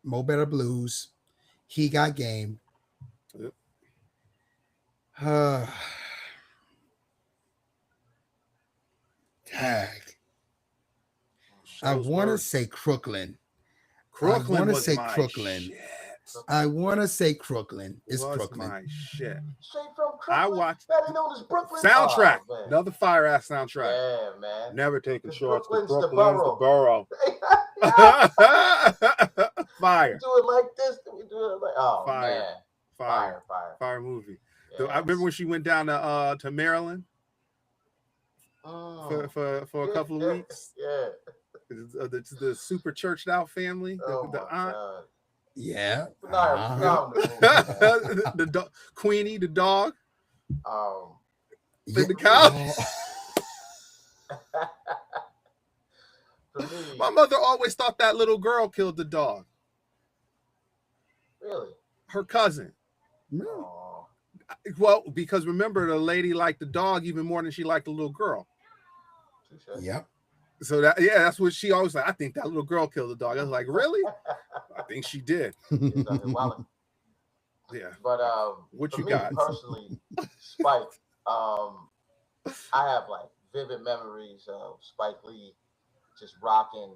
Mo Better Blues. He Got Game. Yep. Tag. I want to say Crooklyn. Crooklyn I want to was say my Crooklyn. shit. I want to say Crooklyn. It's Was Crooklyn. my shit. Straight from Crooklyn. I watched better known as Brooklyn. soundtrack. Oh, man. Another fire ass soundtrack. Yeah, man. Never taking 'Cause shorts. Brooklyn's Brooklyn's the the borough. Fire. Do it like this. We do it like Fire. man. Fire. Fire. Fire movie. Yeah. I remember when she went down to Maryland Mm. for a couple of weeks. Yeah. The super churched out family. Oh The my aunt. God. Yeah. Phenomenal movie, man. the Queenie, the dog. Yeah. The cow. For me, My mother always thought that little girl killed the dog. really? Her cousin. No. Oh, Well, because remember, the lady liked the dog even more than she liked the little girl. touche. Yep. So that's what she always like. I think that little girl killed the dog. I was like, really? I think she did. Yeah. But What for you me got? personally, Spike, I have like vivid memories of Spike Lee just rocking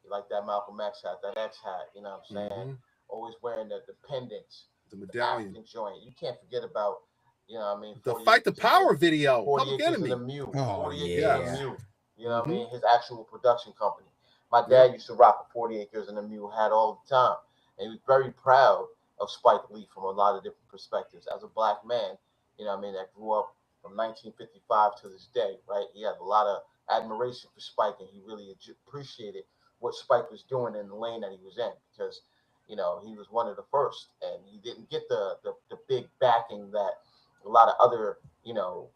like that Malcolm X hat, that X hat, you know what I'm saying? Mhm. Always wearing the pendants, The the medallion. African joint. You can't forget about, you know what I mean? The 40 Fight the Acres Power of- video. 40 Public Acres of Enemy. the Mule. Oh, 40 Acres yeah. of the Mule. You know what I Mhm. mean? His actual production company. My dad used to rock a 40 Acres and a Mule hat all the time. And he was very proud of Spike Lee from a lot of different perspectives. As a black man, you know what I mean, that grew up from 1955 to this day, right? He had a lot of admiration for Spike, and he really appreciated what Spike was doing in the lane that he was in, because, you know, he was one of the first, and he didn't get the big backing that a lot of other, you know,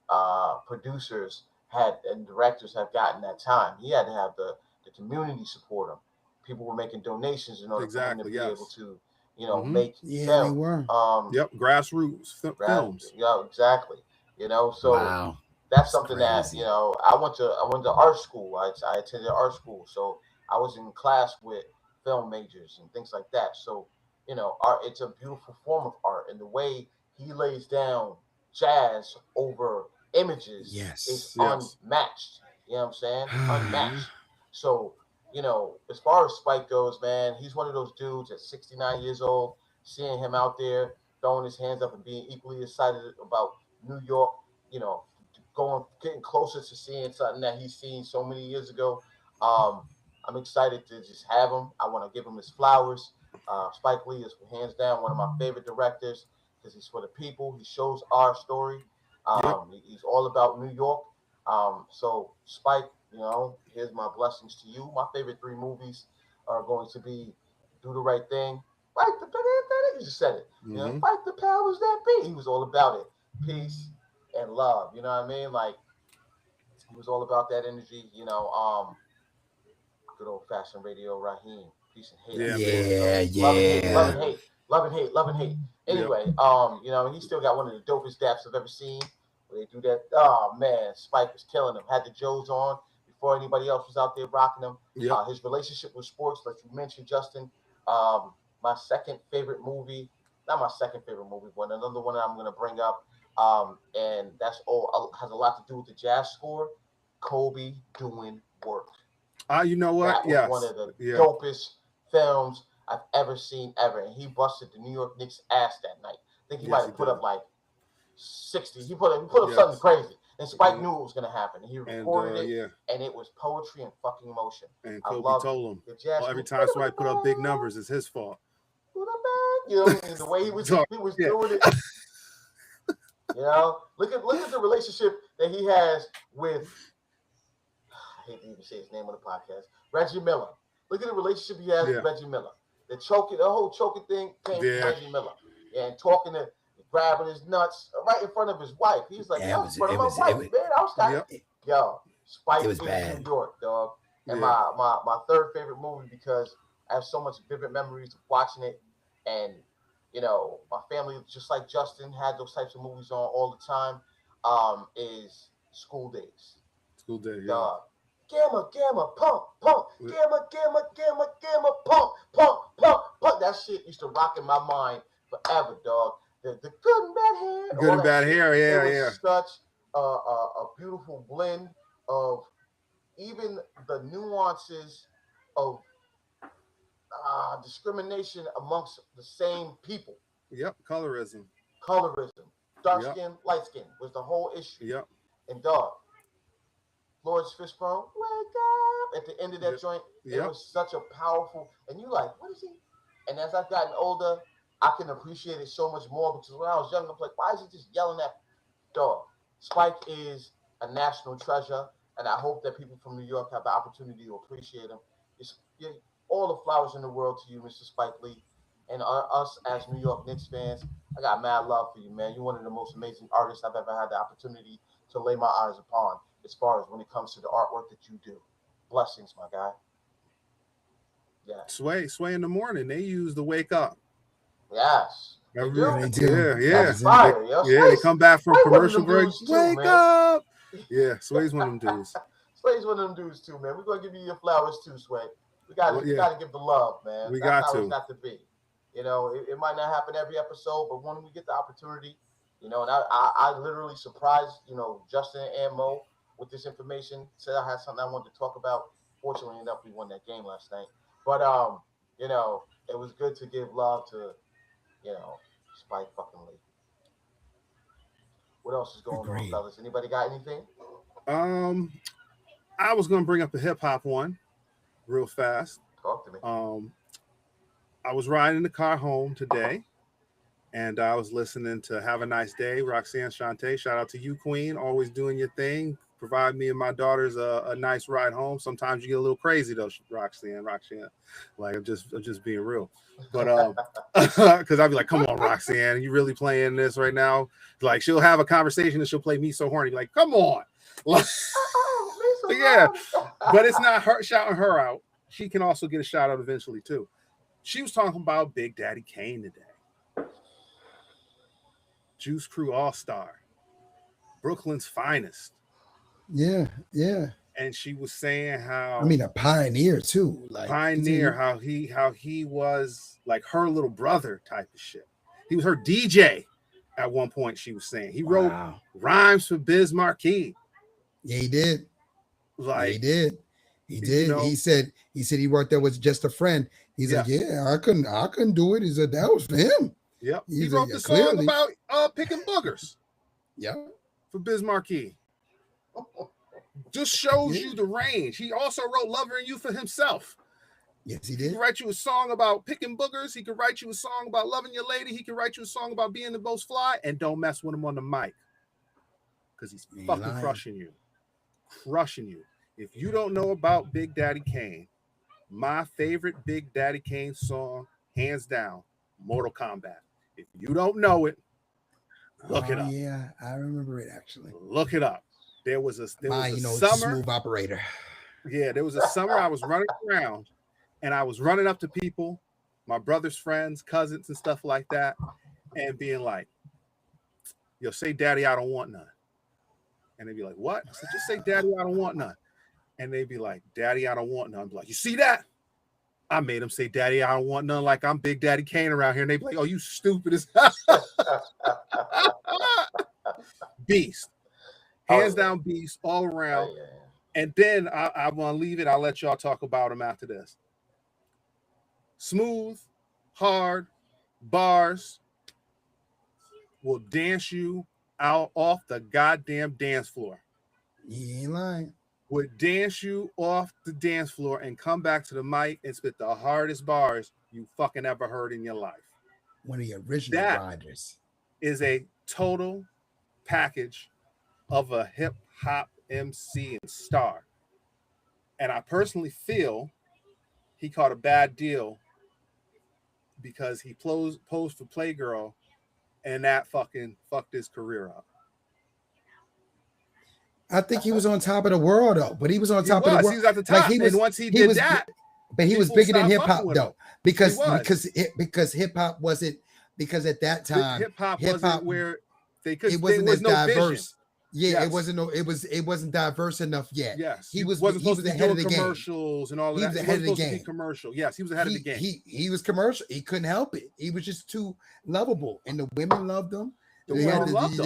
producers had and directors have gotten that time. He had to have the community support him. People were making donations in order for him to Exactly, be yes. able to, you know, Mhm. make Yeah, film. they were. Yep. Grassroots films. Yeah, exactly. You know, so Wow. that's something that, crazy. you know, I went to art school. I attended art school, so I was in class with film majors and things like that. So, you know, art, it's a beautiful form of art, and the way he lays down jazz over images Yes. is Yes. unmatched. You know what I'm saying? Unmatched. So, you know, as far as Spike goes, man, he's one of those dudes at 69 years old, seeing him out there throwing his hands up and being equally excited about New York, you know, getting closer to seeing something that he's seen so many years ago. I'm excited to just have him. I want to give him his flowers. Spike Lee is hands down one of my favorite directors because he's for the people. He shows our story. He's all about New York. So Spike, you know, here's my blessings to you. My favorite three movies are going to be do the right thing. Fight the he just said it. You know, Mhm. fight the powers that be. He was all about it. Peace and love. You know what I mean? Like he was all about that energy. Good old fashioned Radio Raheem. Peace and hate. I Yeah, see you on man. the Yeah, building. Love and hate. Love yeah. and hate. Love and hate. Love and hate. Yep. Anyway, he still got one of the dopest daps I've ever seen. Where they do that. Oh man, Spike was killing him. Had the Joes on before anybody else was out there rocking them. Yep. His relationship with sports, like you mentioned, Justin. My second favorite movie, not my second favorite movie, but another one that I'm gonna bring up. And that's all has a lot to do with the jazz score. Kobe doing work. You know what? That was Yes. one of the Yeah. dopest films I've ever seen ever. And he busted the New York Knicks ass that night. I think he Yes, might he have put did. up like 60. He put up Yes. something crazy. And Spike Mhm. knew it was gonna happen. He And recorded it, yeah, and it was poetry and fucking emotion. and I Kobe love told him the jazz. every score. time somebody put up big numbers, it's his fault. You know, and the way he was Dog, yeah. doing it. You know, look at the relationship that he has with. I hate to even say his name on the podcast. Reggie Miller. Look at the relationship he has Yeah. with Reggie Miller. The whole choking thing came Yeah. from Reggie Miller. And talking to grabbing his nuts right in front of his wife. He's like, Yeah, yo, in front of my wife, it man. I was kind Yep. yo, Spike It was is bad. New York, dog. And Yeah. my third favorite movie, because I have so much vivid memories of watching it. And, my family, just like Justin, had those types of movies on all the time, is School Days. School day. Yeah. Dog. Gamma, gamma, pump, pump. Gamma, gamma, gamma, gamma, pump, pump, pump, pump. That shit used to rock in my mind forever, dog. The good and bad hair. Good all and that bad shit. hair. Yeah, It yeah. was such a beautiful blend of even the nuances of discrimination amongst the same people. Yep. Colorism. Colorism. Dark Yep. skin, light skin was the whole issue. Yep. And dog, Lawrence Fishburne, wake up at the end of that Yep. joint. It Yep. was such a powerful, and you like, what is he? And as I've gotten older, I can appreciate it so much more, because when I was young, I'm like, why is he just yelling at dog? Spike is a national treasure, and I hope that people from New York have the opportunity to appreciate him. All the flowers in the world to you, Mr. Spike Lee, and us as New York Knicks fans. I got mad love for you, man. You're one of the most amazing artists I've ever had the opportunity to lay my eyes upon, as far as when it comes to the artwork that you do. Blessings, my guy. Yeah. Sway in the morning. They use the wake up. Yes. They Every- do. They do. Yeah, yeah. That's fire, yo. Yeah, they Sway's- come back from Sway's one of commercial them break. dudes too, Wake man. up. Yeah, Sway's one of them dudes. Sway's one of them dudes too, man. We're gonna give you your flowers too, Sway. We gotta give the love, man. We That's got how to. it's got to be. It might not happen every episode, but when we get the opportunity, and I literally surprised, Justin and Mo with this information. Said I had something I wanted to talk about. Fortunately enough, we won that game last night. But it was good to give love to, Spike fucking Lee. What else is going on, Agreed. fellas? Anybody got anything? I was gonna bring up the hip hop one real fast. Talk to me. I was riding in the car home today, and I was listening to "Have a Nice Day," Roxanne Shante. Shout out to you, Queen, always doing your thing. Provide me and my daughters a nice ride home. Sometimes you get a little crazy though, Roxanne. Like I'm just being real, but because I'd be like, "Come on, Roxanne, you really playing this right now?" Like she'll have a conversation and she'll play Me So Horny. Like, come on, yeah. But it's not her shouting her out. She can also get a shout out eventually too. She was talking about Big Daddy Kane today. Juice Crew All-Star. Brooklyn's finest. Yeah, yeah. And she was saying how I mean, a pioneer too. Like pioneer, how he was like her little brother type of shit. He was her DJ at one point, she was saying. He wrote rhymes for Biz Markie. Yeah, he did. Like he did. He did. know, he said he worked there with just a friend. He's like, yeah, I couldn't do it. He said that was for him. Yep. He He's wrote like, the yeah, song clearly. about picking boogers. Yeah. For Biz Markie. Just shows you the range. He also wrote Lover and You for himself. Yes, he He did. could write you a song about picking boogers. He could write you a song about loving your lady. He could write you a song about being the most fly, and don't mess with him on the mic. Because he's fucking lying. crushing you. Crushing you. If you don't know about Big Daddy Kane, My favorite Big Daddy Kane song, hands down, Mortal Kombat. If you don't know it, look it up. Yeah, I remember it actually. Look it up. There was a summer. Smooth operator. Yeah, there was a summer I was running around and I was running up to people, my brother's friends, cousins, and stuff like that, and being like, yo, say daddy, I don't want none. And they'd be like, what? I said, just say daddy, I don't want none. And they'd be like, daddy, I don't want none. I'd be like, you see that? I made them say, daddy, I don't want none, like I'm Big Daddy Kane around here. And they'd be like, oh, you stupid as beast. Hands down beast all around. And then I want to leave it. I'll let y'all talk about him after this. Smooth, hard, bars will dance you out off the goddamn dance floor. You ain't lying. Would dance you off the dance floor and come back to the mic and spit the hardest bars you fucking ever heard in your life. One of the original riders. Is a total package of a hip hop MC and star. And I personally feel he caught a bad deal because he posed for Playgirl and that fucking fucked his career up. I think he was on top of the world though, but he was on top of the world. He was at the top. Like and once he did that, but he was bigger than hip hop though, because hip hop wasn't, because at that time hip hop wasn't where they could. It wasn't as diverse. Vision. Yeah, yes. it wasn't diverse enough yet. Yes, he was ahead of the game. Commercials and all of that. He was ahead of the game. Commercial. Yes, he was ahead of the game. He was commercial. He couldn't help it. He was just too lovable, and the women loved him. He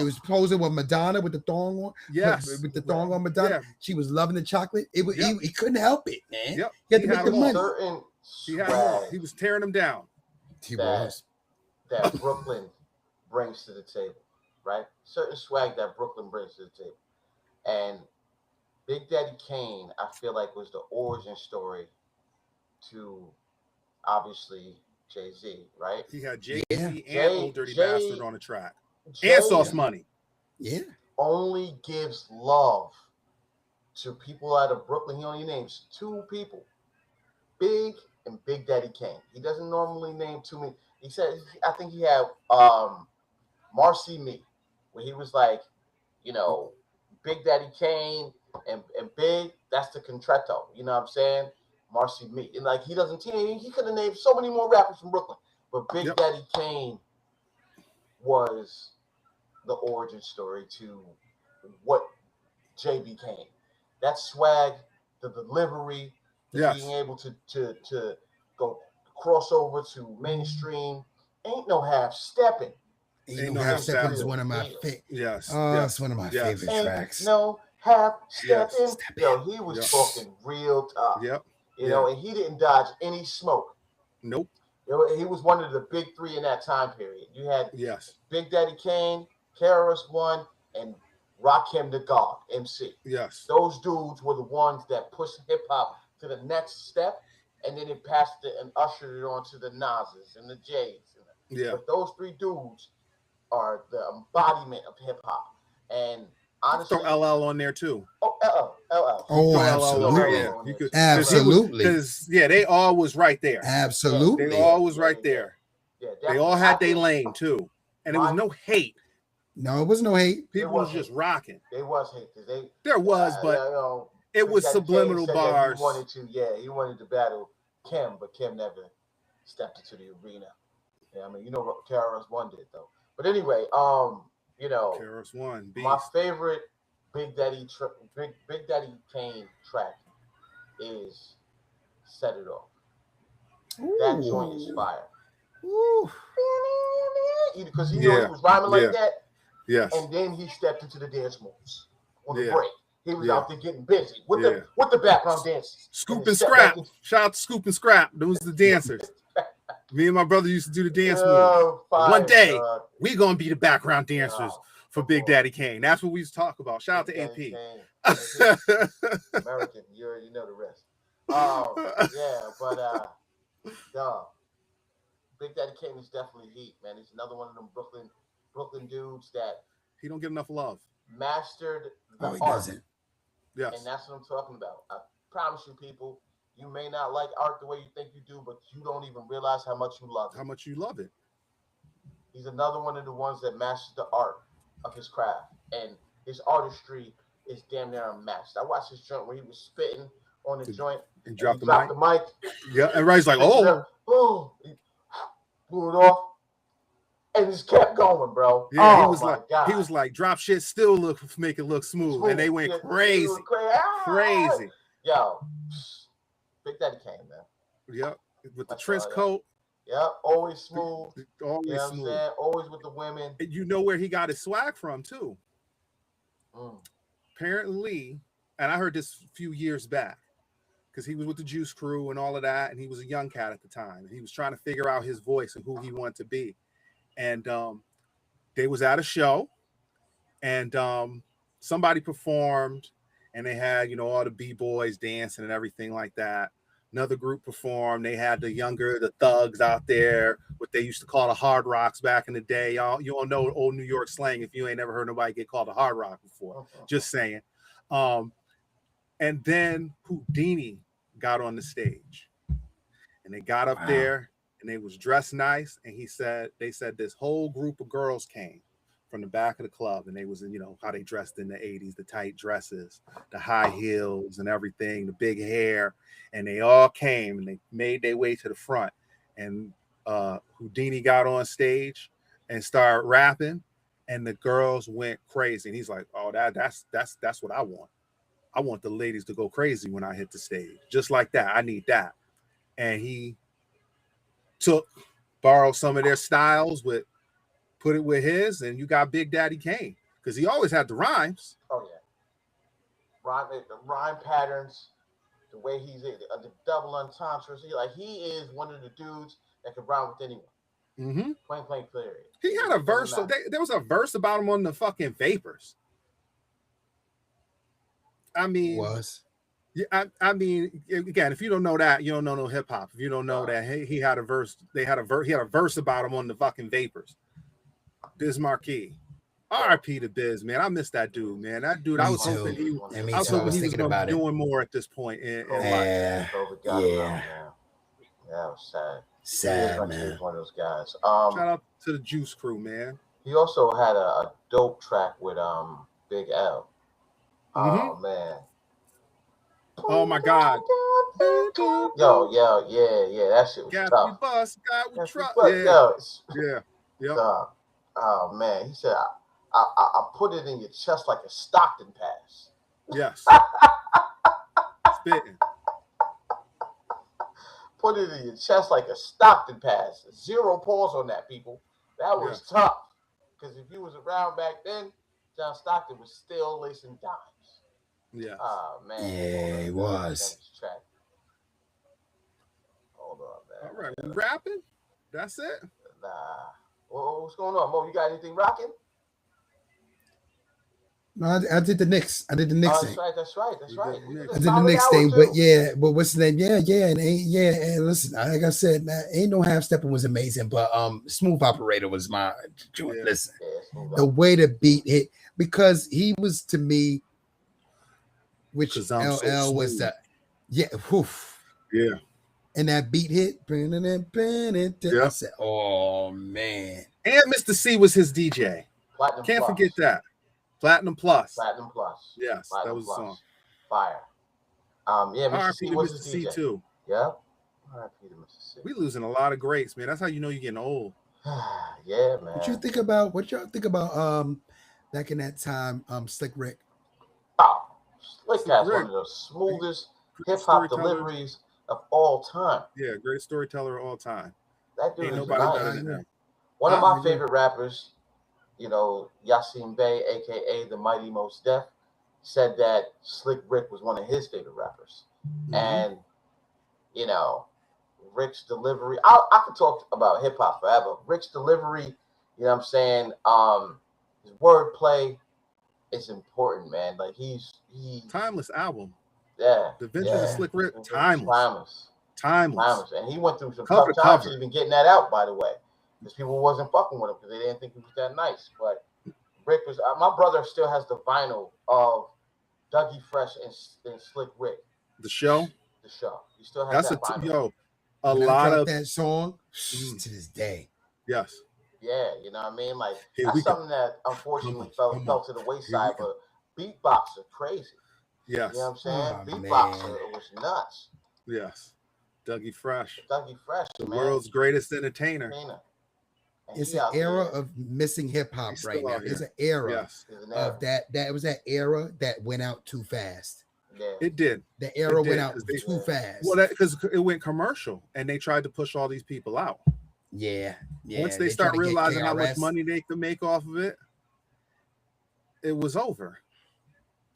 was posing with Madonna with the thong on. Yes, with the thong on Madonna. Yeah. She was loving the chocolate. He couldn't help it, man. Yep. He had to make the money. He was tearing them down. That Brooklyn brings to the table, right? Certain swag that Brooklyn brings to the table. And Big Daddy Kane, I feel like, was the origin story to obviously Jay-Z, right? He had Jay-Z and Old Dirty Bastard on the track. And Sauce Money. Yeah. Only gives love to people out of Brooklyn. He only names two people, Big and Big Daddy Kane. He doesn't normally name too many. He said, I think he had Marcy Me, where he was like, you know, Big Daddy Kane and Big, that's the contratto. You know what I'm saying? Marcy Me. And like, he could have named so many more rappers from Brooklyn. But Big Daddy Kane was the origin story to what Jay became. That swag, the delivery, being able to go cross over to mainstream, ain't no half stepping. Ain't no half stepping is one of my favorite. It's one of my favorite tracks. No half stepping. Yo, he was talking real tough. You know, and he didn't dodge any smoke. Nope. He was one of the big three in that time period. You had Big Daddy Kane, KRS-One, and Rakim the God, MC. Yes. Those dudes were the ones that pushed hip-hop to the next step, and then it passed it and ushered it on to the Nas's and the J's. But those three dudes are the embodiment of hip-hop. And honestly, throw LL on there too. LL. Oh, absolutely. Absolutely. Because they all was right there. Absolutely. They all was right there. They all had their lane too. And it was no hate. No, it was no hate. People was just rocking. There was hate. There was, but it was subliminal bars. He wanted to battle Kim, but Kim never stepped into the arena. Yeah, I mean, you know what KRS-One did though. But anyway, you know, KRS-One, my favorite Big Daddy Kane track is "Set It Off." That joint is fire. Because he knew he was rhyming like that. Yes. And then he stepped into the dance moves on the break. He was out there getting busy with the background dances. Scoop and Scrap. Shout out to Scoop and Scrap. Those the dancers. Me and my brother used to do the dance moves. One day, we gonna be the background dancers for Big Daddy Kane. That's what we used to talk about. Shout out to AP. American, you already know the rest. Big Daddy Kane is definitely heat, man. He's another one of them Brooklyn dudes that he don't get enough love. Mastered the art. Doesn't. Yes. And that's what I'm talking about. I promise you, people, You may not like art the way you think you do, but you don't even realize how much you love it. How much you love it. He's another one of the ones that masters the art of his craft, and his artistry is damn near unmatched. I watched his joint where he was spitting on the joint And and drop he the dropped mic. the mic. Yeah, everybody's like, picked it oh. up, oh, he blew it off, and just kept going, bro. Yeah, oh he was my like, God. he was like, drop shit still make it look smooth. And they went Yeah, crazy. it was crazy. Yo, Big Daddy Kane, man. Yep. With the That's trench all, yeah. coat. Yeah, always smooth. Always You know what I'm smooth. saying? Always with the women. And you know where he got his swag from too. Mm. Apparently, and I heard this a few years back, because he was with the Juice Crew and all of that, and he was a young cat at the time. He was trying to figure out his voice and who he wanted to be. And they was at a show, and somebody performed, and they had, you know, all the B-boys dancing and everything like that. Another group performed. They had the thugs out there, what they used to call the hard rocks back in the day. Y'all, you all know old New York slang if you ain't never heard nobody get called a hard rock before. Just saying. And then Houdini got on the stage, and they got up there, and they was dressed nice. And they said this whole group of girls came from the back of the club, and they was in, you know, how they dressed in the 80s, the tight dresses, the high heels and everything, the big hair. And they all came and they made their way to the front. And Houdini got on stage and started rapping, and the girls went crazy. And he's like, oh, that's what I want. I want the ladies to go crazy when I hit the stage. Just like that. I need that. And he borrowed some of their styles, put it with his, and you got Big Daddy Kane. Because he always had the rhymes. Oh, yeah. The rhyme patterns, the way he's the double entendres. He is one of the dudes that can rhyme with anyone. Mm-hmm. Plain period. He had a verse. So there was a verse about him on the fucking Vapors. I mean, yeah, I mean, again, if you don't know that, you don't know no hip hop. If you don't know that, he had a verse. He had a verse about him on the fucking Vapors. Biz Markie. R.I.P. to Biz, man. I miss that dude, man. That dude, I was hoping he was going to be doing more at this point. Yeah. That was sad. Sad, man. He was one of those guys. Shout out to the Juice Crew, man. He also had a dope track with Big L. Oh, man. Oh, my God. Yo, yeah. That shit was tough. We bust, got we truck. Yeah. Oh, man. He said, I put it in your chest like a Stockton pass. Yes. Spitting. Put it in your chest like a Stockton pass. 0 pause on that, people. That was tough. Because if you was around back then, John Stockton was still lacing dimes. Yeah. Oh, man. Yeah, he was. Hold on, man. All right. We rapping? That's it? Nah. What's going on, Mo? You got anything rocking? No, I did the Knicks. I did the Knicks thing. That's right. I did the Knicks thing, but what's the name? And listen, like I said, man, Ain't No Half Stepping was amazing, but Smooth Operator was my joint. Yeah. Listen, the way the beat hit, because he was to me, which LL was that, and that beat hit, I said, oh man. And Mr. C was his DJ. Can't forget that. Platinum Plus. Yes, that was a song. Fire. Mr. C was Mr. C too. Yeah. R.I.P. to Mr. C. We losing a lot of greats, man. That's how you know you're getting old. Yeah, man. What y'all think about back in that time, Slick Rick? Oh, Slick has one of the smoothest hip hop deliveries of all time. Yeah, great storyteller of all time. That dude ain't is nobody better than him. One of my favorite rappers, you know, Yasin Bey, aka the Mighty Mos Def, said that Slick Rick was one of his favorite rappers. Mm-hmm. And, you know, Rick's delivery, I could talk about hip hop forever. Rick's delivery, you know what I'm saying? His wordplay is important, man. Like he timeless album. Yeah. The Vintage of Slick Rick, timeless. And he went through some tough times even getting that out, by the way. Because people wasn't fucking with him because they didn't think he was that nice. But Rick was. My brother still has the vinyl of Dougie Fresh and Slick Rick. The show. the show. You still have That's that vinyl. a When I lot dropped of that song Mm. to this day. yes. Yeah, you know what I mean? Like Here we that's go. something that unfortunately Come on. fell to the Here we wayside, go. but beatboxer crazy. Yes. You know what I'm saying? Oh, Beatboxer man. was nuts. Yes. Dougie Fresh, Dougie Fresh, the man. world's greatest entertainer. Tina. And It's he an out era there. of missing hip hop He's right still now. out It's here. an era Yes. He's an era. of that. That was that era that went out too fast. Yeah. It did. The era It went did, out 'cause they- too fast. Well, because it went commercial, and they tried to push all these people out. yeah. Once they tried start to get realizing how much KRS. money they could make off of it, it was over.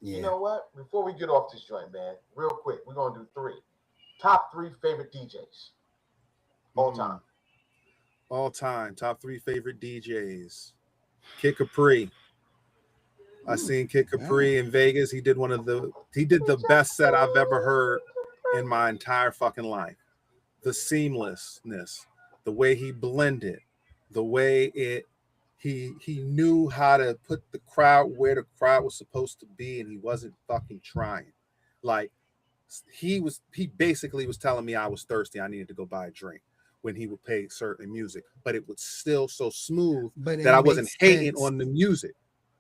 Yeah. You know what? Before we get off this joint, man, real quick, we're gonna do 3 top 3 favorite DJs all Mhm. time. All time, top 3 favorite DJs. Kid Capri. I seen Kid Capri in Vegas. He did the best set I've ever heard in my entire fucking life. The seamlessness, the way he blended, the way he knew how to put the crowd where the crowd was supposed to be, and he wasn't fucking trying. Like he basically was telling me I was thirsty, I needed to go buy a drink when he would play certain music, but it was still so smooth But that I wasn't hating sense. on the music.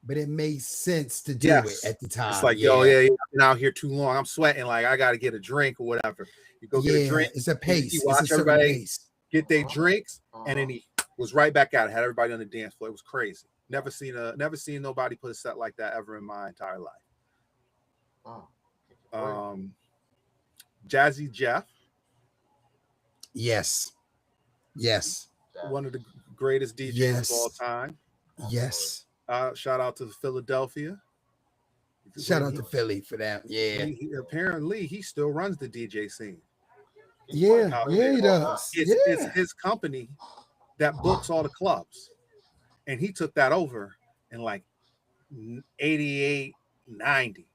But it made sense to do Yes. it at the time. It's like, yo, yeah, I've been out here too long. I'm sweating. Like, I got to get a drink or whatever. You go get a drink. It's a pace. You It's watch a certain everybody pace. get their drinks, and then he was right back out. Had everybody on the dance floor. It was crazy. Never seen nobody put a set like that ever in my entire life. Jazzy Jeff. Yes. One of the greatest DJs of all time. Yes. Shout out to Philadelphia. Shout out to Philly for that. Yeah. Apparently, he still runs the DJ scene. He does. It's his company that books all the clubs. And he took that over in like 88, 90.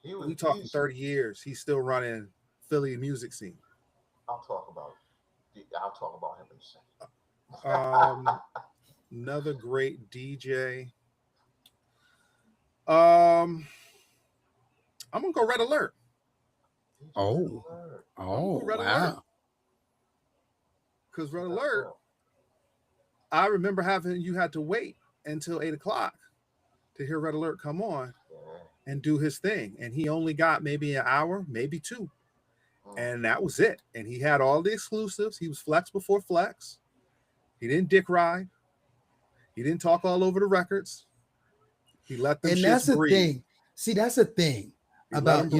We talking 30 years. He's still running Philly music scene. I'll talk about him in a second. Another great DJ. I'm gonna go Red Alert. Oh, Red wow. Alert. Because Red Alert, I remember you had to wait until 8 o'clock to hear Red Alert come on and do his thing. And he only got maybe an hour, maybe 2. And that was it. And he had all the exclusives. He was flex before flex. He didn't dick ride. He didn't talk all over the records. He let them. And that's the thing. See, that's the thing about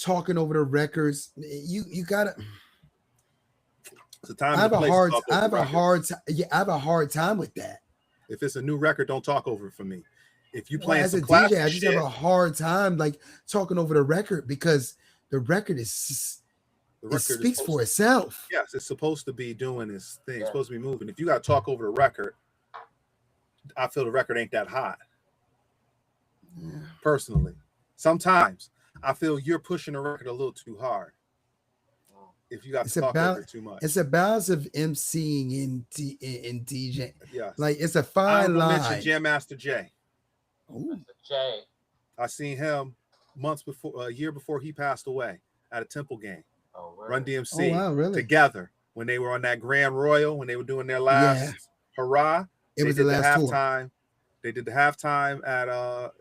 talking over the records. You gotta. It's a time. I have a hard time with that. If it's a new record, don't talk over it for me. If you play as a DJ, I just have a hard time like talking over the record because the record speaks for itself. Yes, it's supposed to be doing its thing. It's supposed to be moving. If you got to talk over the record, I feel the record ain't that hot. Yeah. Personally, sometimes I feel you're pushing the record a little too hard. If you got to talk over it too much, it's a balance of MCing in DJ. Yes, like it's a fine line. Mention Jam Master Jay. Ooh. Jay. I seen him a year before he passed away at a Temple game. Oh, really? Run DMC. Oh, wow, really? Together when they were on that Grand Royal, when they were doing their last hurrah. It was the last halftime. tour. They did the halftime at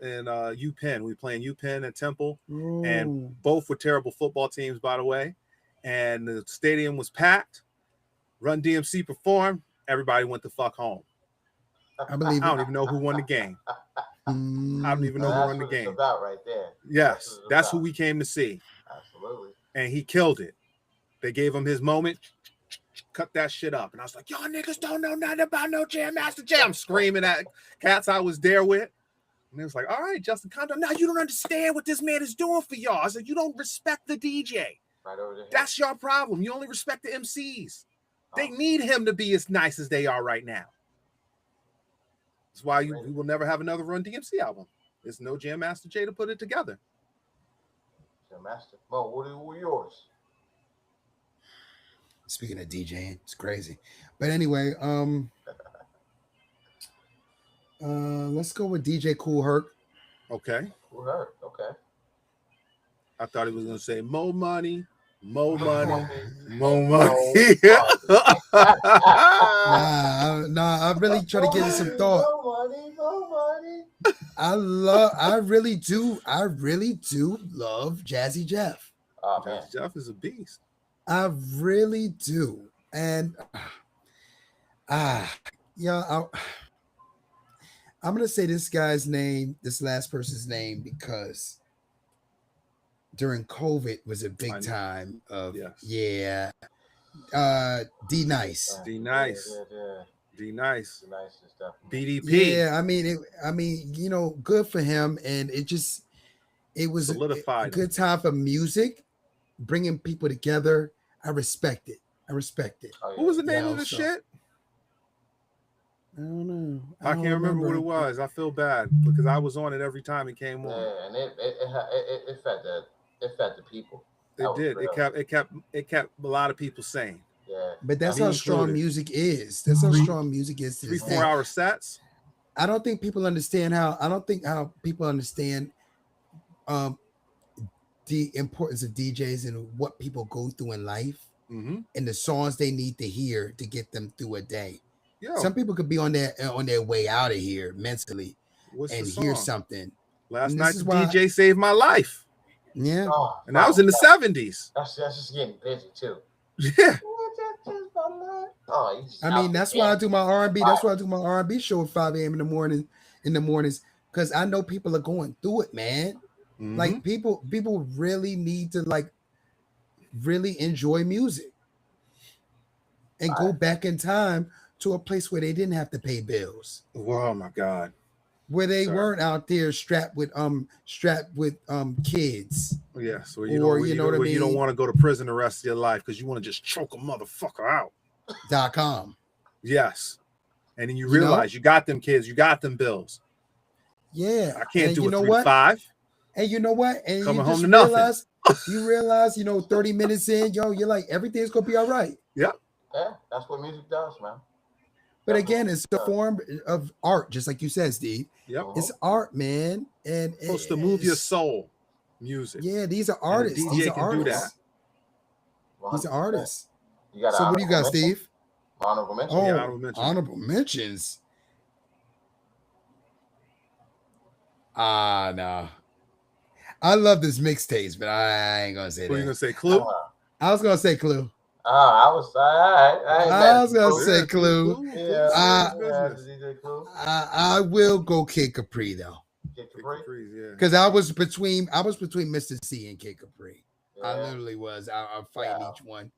in UPenn. We were playing UPenn at Temple, and both were terrible football teams, by the way. And the stadium was packed. Run DMC performed. Everybody went the fuck home. I believe. I don't even know who won the game. I don't even know who won the game. That's about right there. Yes, that's who we came to see. Absolutely. And he killed it. They gave him his moment. Cut that shit up. And I was like, y'all niggas don't know nothing about no Jam Master Jay. I'm screaming at cats I was there with. And it was like, all right, Justin Condo, now you don't understand what this man is doing for y'all. I said, you don't respect the DJ. Right over there. That's your problem. You only respect the MCs. They need him to be as nice as they are right now. That's why we will never have another Run DMC album. There's no Jam Master Jay to put it together. Jam Master. Mo, what are yours? Speaking of DJing, it's crazy. But anyway, let's go with DJ Kool Herc. Okay. Kool Herc, okay. I thought he was gonna say more money, more money, more and money. I really try to give it some thought. More money. I really do love Jazzy Jeff. Oh man. Jazzy Jeff is a beast. I really do. And yeah, I'm gonna say this guy's name, this last person's name, because during COVID was a big time of D Nice. D Nice. D Nice. BDP. Yeah, I mean, you know, good for him, and it was solidified a good time for music, bringing people together. I respect it. Oh, yeah. What was the name of the shit? I don't know. I can't remember what it was. I feel bad because I was on it every time it came on. Yeah, and it fed the people. It did. Real. It kept a lot of people sane. Yeah. But that's how strong music is. That's how strong music is. 3-4 hour sets. I don't think people understand how people understand the importance of DJs and what people go through in life and the songs they need to hear to get them through a day. Some people could be on their way out of here mentally and hear something. Last night the DJ saved my life. Yeah. Oh, and that was in the 70s. That's just getting busy too. Yeah. Oh, I mean, that's why I do my R&B. That's why I do my R&B show at 5 a.m. in the mornings, because I know people are going through it, man. Like people really need to really enjoy music and go back in time to a place where they didn't have to pay bills. Oh my God. Where they weren't out there strapped with kids. Yes, or you don't want to go to prison the rest of your life because you want to just choke a motherfucker out. .com. Yes. And then you realize you got them kids, you got them bills. Yeah. I can't do it 3 to 5. And you know what? And coming you home to nothing. You realize, 30 minutes in, you're like, everything's gonna be all right. Yep. Yeah, that's what music does, man. But again, it's a form of art, just like you said, Steve. Yep. It's art, man. And it's supposed to move your soul. Music. Yeah, these are artists. DJ these are can artists. do that. 100%. These are artists. So what do you got, Steve? Honorable mentions. Oh, yeah, honorable mentions. No. I love this mixtapes, but I ain't gonna say that. What are you gonna say, Clue? I was gonna say Clue. I was gonna say Clue. Yeah, I will go Kid Capri though. Kid Capri, yeah. Because I was between Mr. C and Kid Capri. Yeah. I literally was. I'm fighting each one.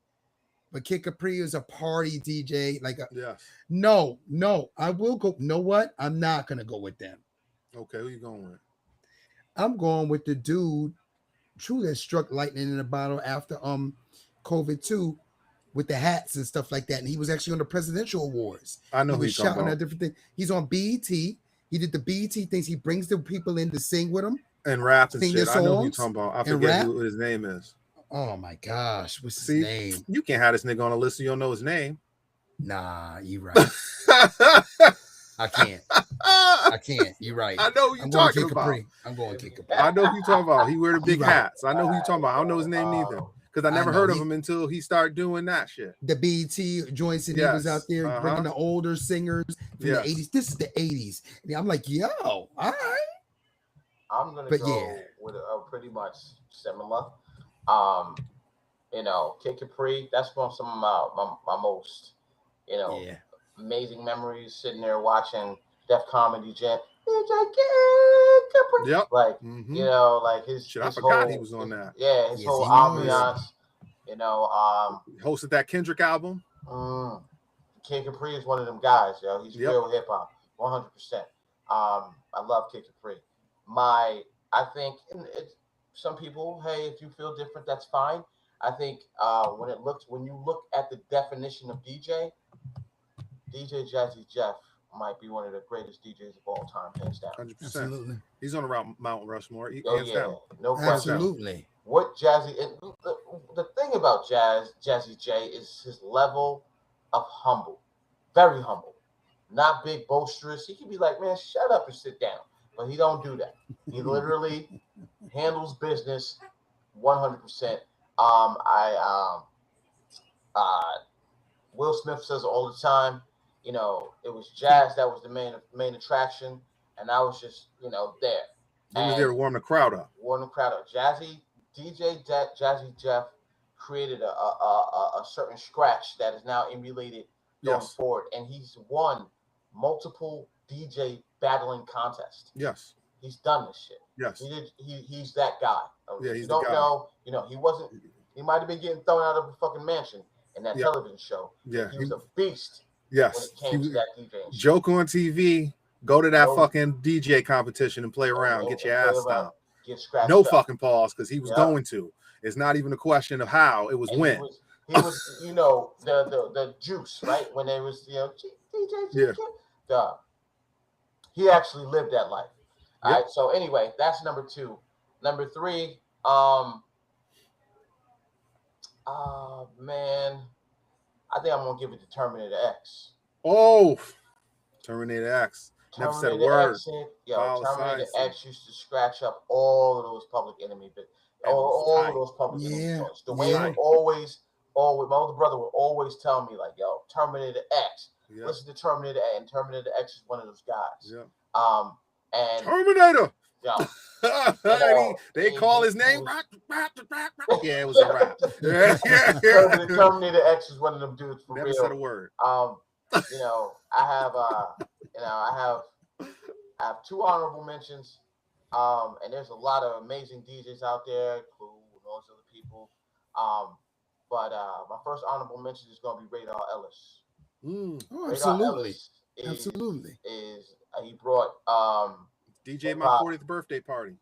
But Kid Capri is a party DJ. No, I will go. Know what? I'm not gonna go with them. Okay, who you going with? I'm going with the dude, True, that struck lightning in a bottle after COVID too, with the hats and stuff like that. And he was actually on the presidential awards. I know he was shouting at different things. He's on BET. He did the BET things. He brings the people in to sing with him and rap and shit. I know who you're talking about. I forget what his name is. Oh my gosh, what's his name? You can't have this nigga on a list. You don't know his name. Nah, you right. I can't. You're right. I know who you're talking about. I'm going Kid Capri. I know who you're talking about. He wear the big hats. I know who you're talking about. I don't know his name neither. Because I never heard of him until he started doing that shit. The BET joints that he was out there bringing the older singers from the 80s. This is the 80s. And I'm like, yo, all right. I'm going to go with a pretty much similar. Kid Capri, that's from some of my most, amazing memories, sitting there watching Def Comedy Jam. Yep. His shit, I forgot he was on that. Yeah, his whole ambiance. Hosted that Kendrick album. Kid Capri is one of them guys, yo. He's real hip hop, 100%. I love Kid Capri. I think some people, hey, if you feel different, that's fine. I think when you look at the definition of DJ Jazzy Jeff might be one of the greatest DJs of all time, hands down. 100%. Absolutely. He's on around Mount Rushmore. No question. Absolutely. What Jazzy, the thing about Jazzy J is his level of humble, very humble, not big boisterous. He can be like, man, shut up and sit down, but he don't do that. He literally handles business 100%. Will Smith says all the time, you know, it was jazz that was the main attraction, and I was just, you know, there. He was there to warm the crowd up. Jazzy Jeff created a certain scratch that is now emulated going forward, and he's won multiple DJ battling contests. Yes. He's done this shit. Yes. He's that guy. Yeah, he's you don't the guy. know, you know, he might have been getting thrown out of a fucking mansion in that television show. Yeah. He was a beast. Yes. When it came to that DJ. Joke on TV, go to that fucking DJ competition and play around, get your ass stomped. Get scratched no up. fucking pause, because he was going to. It's not even a question of how, it was and when. He was you know, the juice, right? When they was, you know, DJ. Yeah. He actually lived that life. All right. So anyway, that's number 2. Number 3, man, I think I'm gonna give it to Terminator X. Oh, Terminator X. Never said a word. Terminator X used to scratch up all of those Public Enemy, but all of those Public Enemy songs. The way would always, my older brother would always tell me, like, yo, Terminator X. Yeah. Listen to Terminator X, and Terminator X is one of those guys. Yeah. And Terminator. Yeah. they call his name. Yeah, it was a rap. Terminator X is one of them dudes for Never real. Never said a word. You know, I have 2 honorable mentions. And there's a lot of amazing DJs out there, Clue and all those other people. But my first honorable mention is going to be Radar Ellis. Oh, absolutely. Absolutely. He brought DJ my 40th birthday party.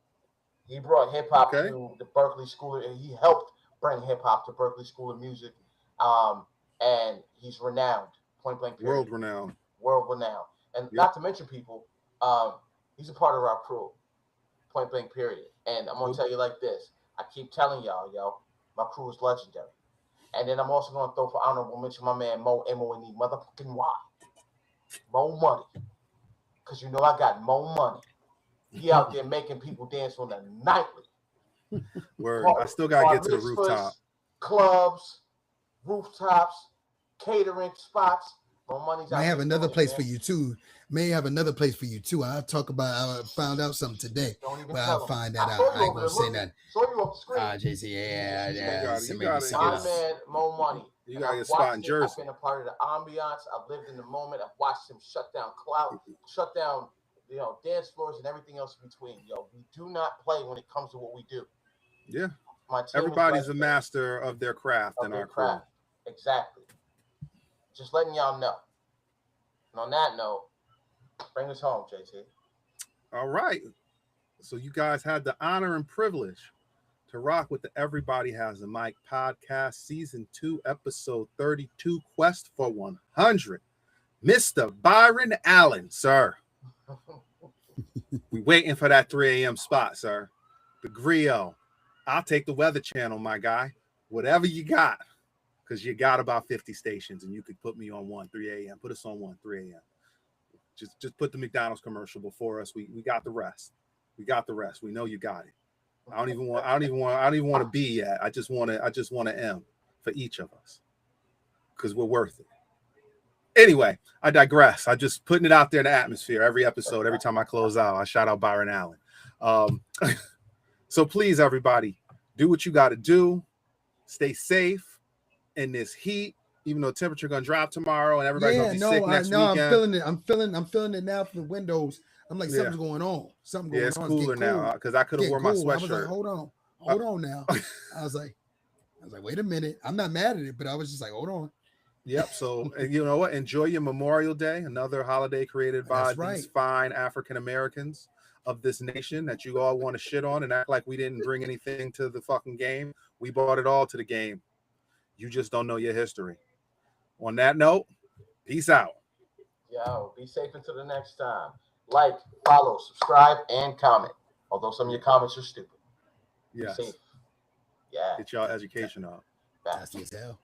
He brought hip hop to the Berkeley School, and he helped bring hip hop to Berkeley School of Music. And he's renowned, point blank period. World renowned. And not to mention, people, he's a part of our crew, point blank period. And I'm gonna tell you like this: I keep telling y'all, my crew is legendary. And then I'm also gonna throw for honorable mention my man Mo M-O-N-E motherfucking Y. Mo Money. Cause you know I got Mo Money. He out there making people dance on the nightly. Word. I still gotta get to the rooftop. Clubs, rooftops, catering spots. Mo Money's I have another place for you too. May have another place for you too. I found out something today, but I'll find that out. I ain't gonna say nothing. Show you off the screen. JC, yeah. My man, Mo Money. You got your spot in Jersey. I've been a part of the ambiance. I've lived in the moment. I've watched him shut down dance floors and everything else in between. We do not play when it comes to what we do. Yeah. Everybody's a master of their craft in our craft. Exactly. Just letting y'all know. And on that note, bring us home, JT. All right. So you guys had the honor and privilege to rock with the Everybody Has a Mic podcast, season 2, episode 32, Quest for 100. Mr. Byron Allen, sir. We waiting for that 3 a.m. spot, sir. The Griot. I'll take the Weather Channel, my guy. Whatever you got. Because you got about 50 stations, and you could put me on 3 a.m. Put us on 3 a.m. Just put the McDonald's commercial before us. We got the rest. We got the rest. We know you got it. I don't even want to be yet. I just want to M for each of us. Because we're worth it. Anyway, I digress. I'm just putting it out there in the atmosphere every episode. Every time I close out, I shout out Byron Allen. So please, everybody, do what you got to do. Stay safe in this heat, even though temperature gonna drop tomorrow and everybody's gonna be sick next weekend. I'm feeling it now from the windows. I'm like, something's going on. Something going on. It's cooler now because I could have worn my sweatshirt. I was like, hold on now. I was like, wait a minute. I'm not mad at it, but I was just like, hold on. Yep. So you know what? Enjoy your Memorial Day, another holiday created by these fine African Americans of this nation that you all want to shit on and act like we didn't bring anything to the fucking game. We brought it all to the game. You just don't know your history. On that note, peace out. Yo, be safe until the next time. Like, follow, subscribe, and comment. Although some of your comments are stupid. Yes. Be safe. Yeah. Get y'all education up. Nasty as hell.